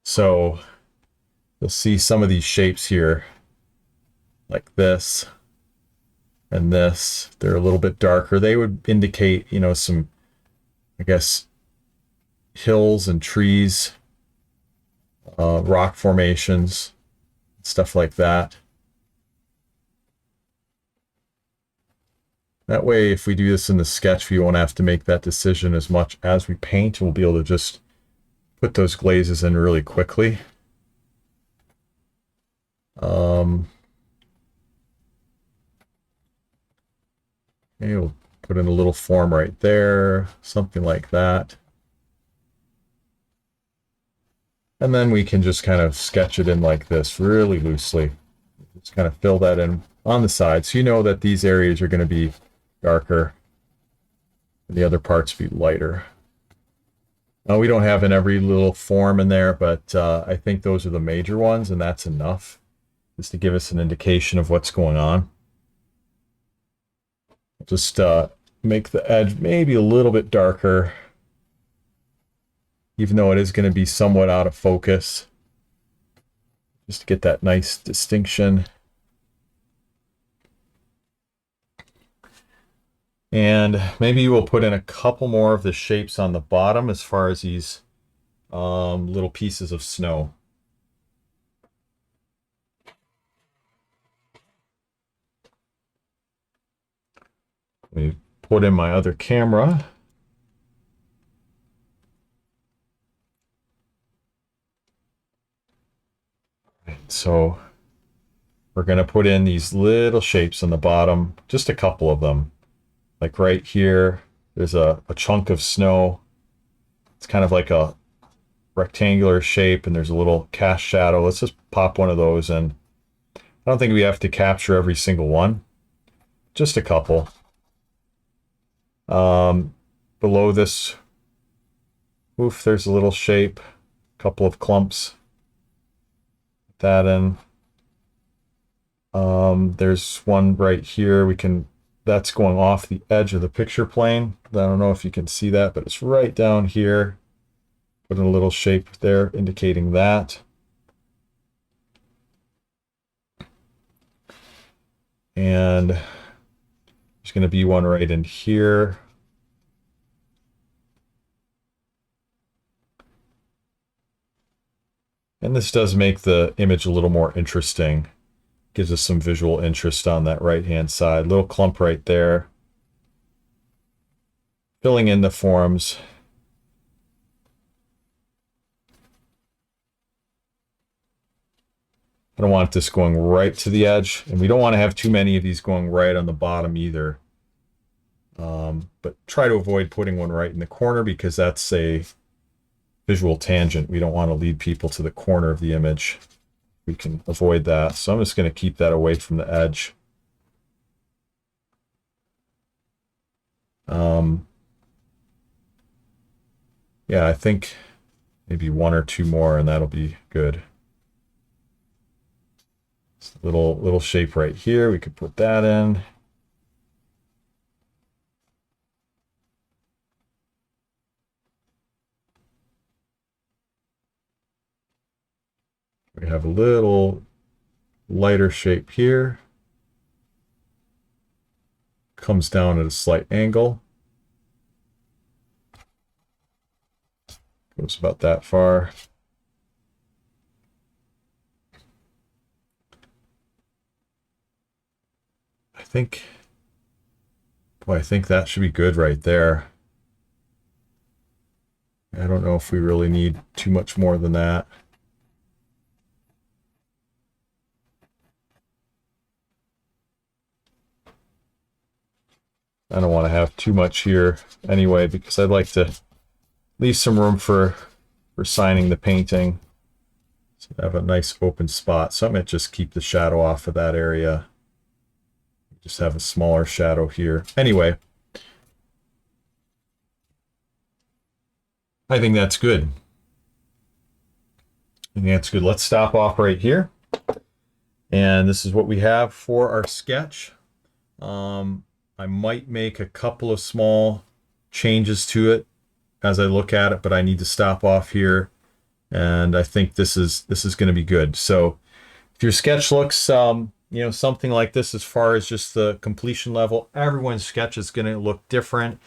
So you'll see some of these shapes here, like this and this. They're a little bit darker. They would indicate, you know, some, I guess, hills and trees, rock formations, stuff like that. That way, if we do this in the sketch, we won't have to make that decision as much as we paint. We'll be able to just put those glazes in really quickly. Okay, we'll put in a little form right there, something like that. And then we can just kind of sketch it in like this, really loosely. Just kind of fill that in on the side, so you know that these areas are going to be darker and the other parts be lighter. Now, we don't have in every little form in there, but I think those are the major ones, and that's enough just to give us an indication of what's going on. Just make the edge maybe a little bit darker, even though it is going to be somewhat out of focus, just to get that nice distinction. And maybe we'll put in a couple more of the shapes on the bottom as far as these little pieces of snow. Let me put in my other camera. So we're going to put in these little shapes on the bottom, just a couple of them. Like right here, there's a chunk of snow. It's kind of like a rectangular shape, and there's a little cast shadow. Let's just pop one of those in. I don't think we have to capture every single one, just a couple. Below this roof, there's a little shape, a couple of clumps. Put that in. There's one right here. That's going off the edge of the picture plane. I don't know if you can see that, but it's right down here. Put in a little shape there indicating that. And there's going to be one right in here. And this does make the image a little more interesting. Gives us some visual interest on that right-hand side. Little clump right there. Filling in the forms. I don't want this going right to the edge, and we don't want to have too many of these going right on the bottom either. But try to avoid putting one right in the corner because that's a visual tangent. We don't want to lead people to the corner of the image. We can avoid that. So I'm just going to keep that away from the edge. Yeah, I think maybe one or two more and that'll be good. Little shape right here. We could put that in. We have a little lighter shape here. Comes down at a slight angle. Goes about that far. I think that should be good right there. I don't know if we really need too much more than that. I don't want to have too much here anyway, because I'd like to leave some room for signing the painting. So I have a nice open spot. So I'm going to just keep the shadow off of that area. Just have a smaller shadow here. Anyway, I think that's good. I think that's good. Let's stop off right here. And this is what we have for our sketch. I might make a couple of small changes to it as I look at it, but I need to stop off here. And I think this is going to be good. So if your sketch looks, you know, something like this as far as just the completion level, everyone's sketch is going to look different.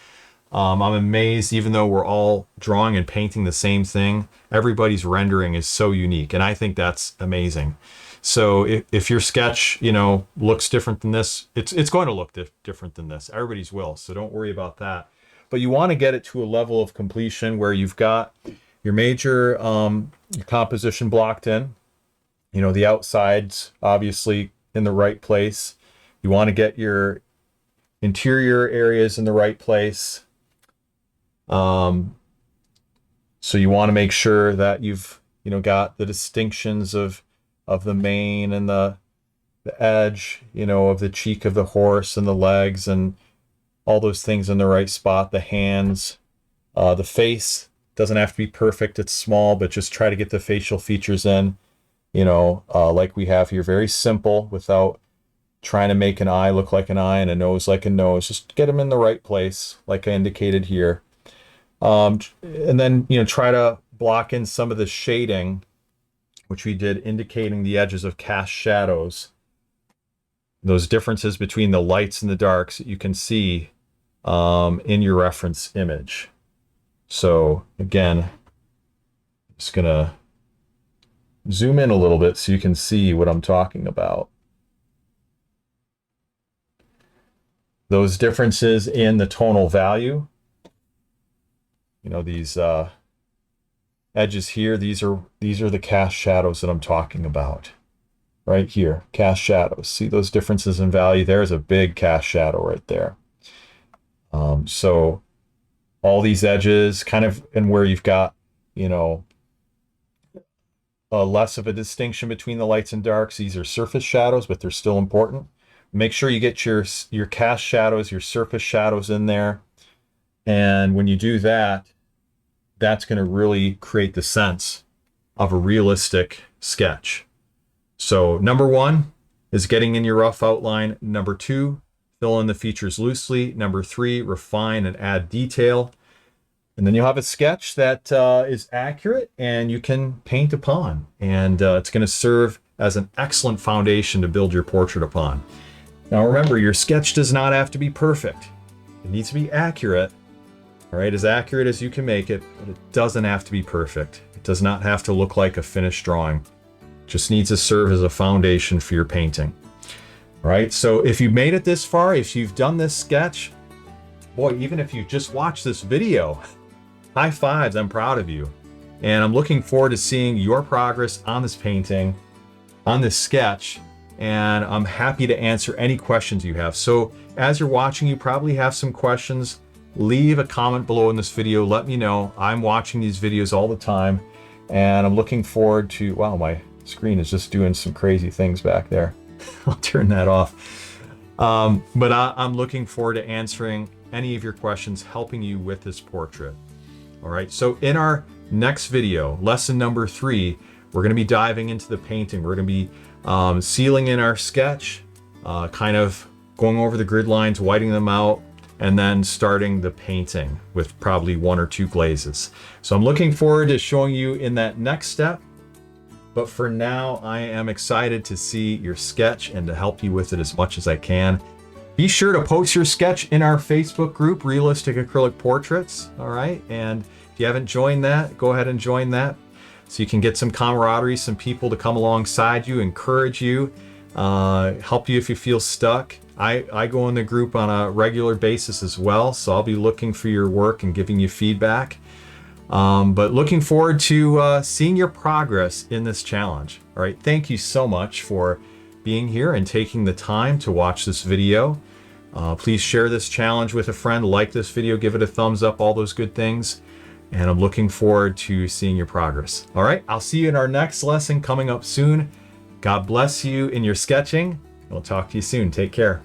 I'm amazed, even though we're all drawing and painting the same thing, everybody's rendering is so unique. And I think that's amazing. So if your sketch, you know, looks different than this, it's going to look different than this. Everybody's will. So don't worry about that. But you want to get it to a level of completion where you've got your major your composition blocked in. You know, the outsides obviously in the right place. You want to get your interior areas in the right place. So you want to make sure that you've, you know, got the distinctions of the mane and the edge, you know, of the cheek of the horse and the legs and all those things in the right spot. The hands, the face doesn't have to be perfect. It's small, but just try to get the facial features in, you know, like we have here. Very simple without trying to make an eye look like an eye and a nose like a nose. Just get them in the right place, like I indicated here. And then, you know, try to block in some of the shading, which we did, indicating the edges of cast shadows. Those differences between the lights and the darks that you can see in your reference image. So again, just gonna zoom in a little bit so you can see what I'm talking about. Those differences in the tonal value, you know, these edges here, these are the cast shadows that I'm talking about. Right here, cast shadows. See those differences in value? There's a big cast shadow right there. So all these edges kind of, and where you've got, you know, less of a distinction between the lights and darks, these are surface shadows, but they're still important. Make sure you get your cast shadows, your surface shadows in there. And when you do that, that's going to really create the sense of a realistic sketch. So number 1 is getting in your rough outline. Number 2, fill in the features loosely. Number 3, refine and add detail. And then you'll have a sketch that is accurate and you can paint upon. And it's going to serve as an excellent foundation to build your portrait upon. Now remember, your sketch does not have to be perfect. It needs to be accurate, all right, as accurate as you can make it, but it doesn't have to be perfect. It does not have to look like a finished drawing. It just needs to serve as a foundation for your painting. All right, so if you've made it this far, if you've done this sketch, boy, even if you just watched this video, high fives, I'm proud of you. And I'm looking forward to seeing your progress on this painting, on this sketch, and I'm happy to answer any questions you have. So as you're watching, you probably have some questions. Leave a comment below in this video. Let me know. I'm watching these videos all the time, and I'm looking forward to, wow, my screen is just doing some crazy things back there. I'll turn that off. But I'm looking forward to answering any of your questions, helping you with this portrait. All right, so in our next video, lesson number 3, we're going to be diving into the painting. We're going to be sealing in our sketch, kind of going over the grid lines, whitening them out, and then starting the painting with probably 1 or 2 glazes. So I'm looking forward to showing you in that next step. But for now, I am excited to see your sketch and to help you with it as much as I can. Be sure to post your sketch in our Facebook group, Realistic Acrylic Portraits, all right? And if you haven't joined that, go ahead and join that so you can get some camaraderie, some people to come alongside you, encourage you, help you if you feel stuck. I go in the group on a regular basis as well, so I'll be looking for your work and giving you feedback. But looking forward to seeing your progress in this challenge. All right, thank you so much for being here and taking the time to watch this video. Please share this challenge with a friend, like this video, give it a thumbs up, all those good things. And I'm looking forward to seeing your progress. All right, I'll see you in our next lesson coming up soon. God bless you in your sketching. We'll talk to you soon. Take care.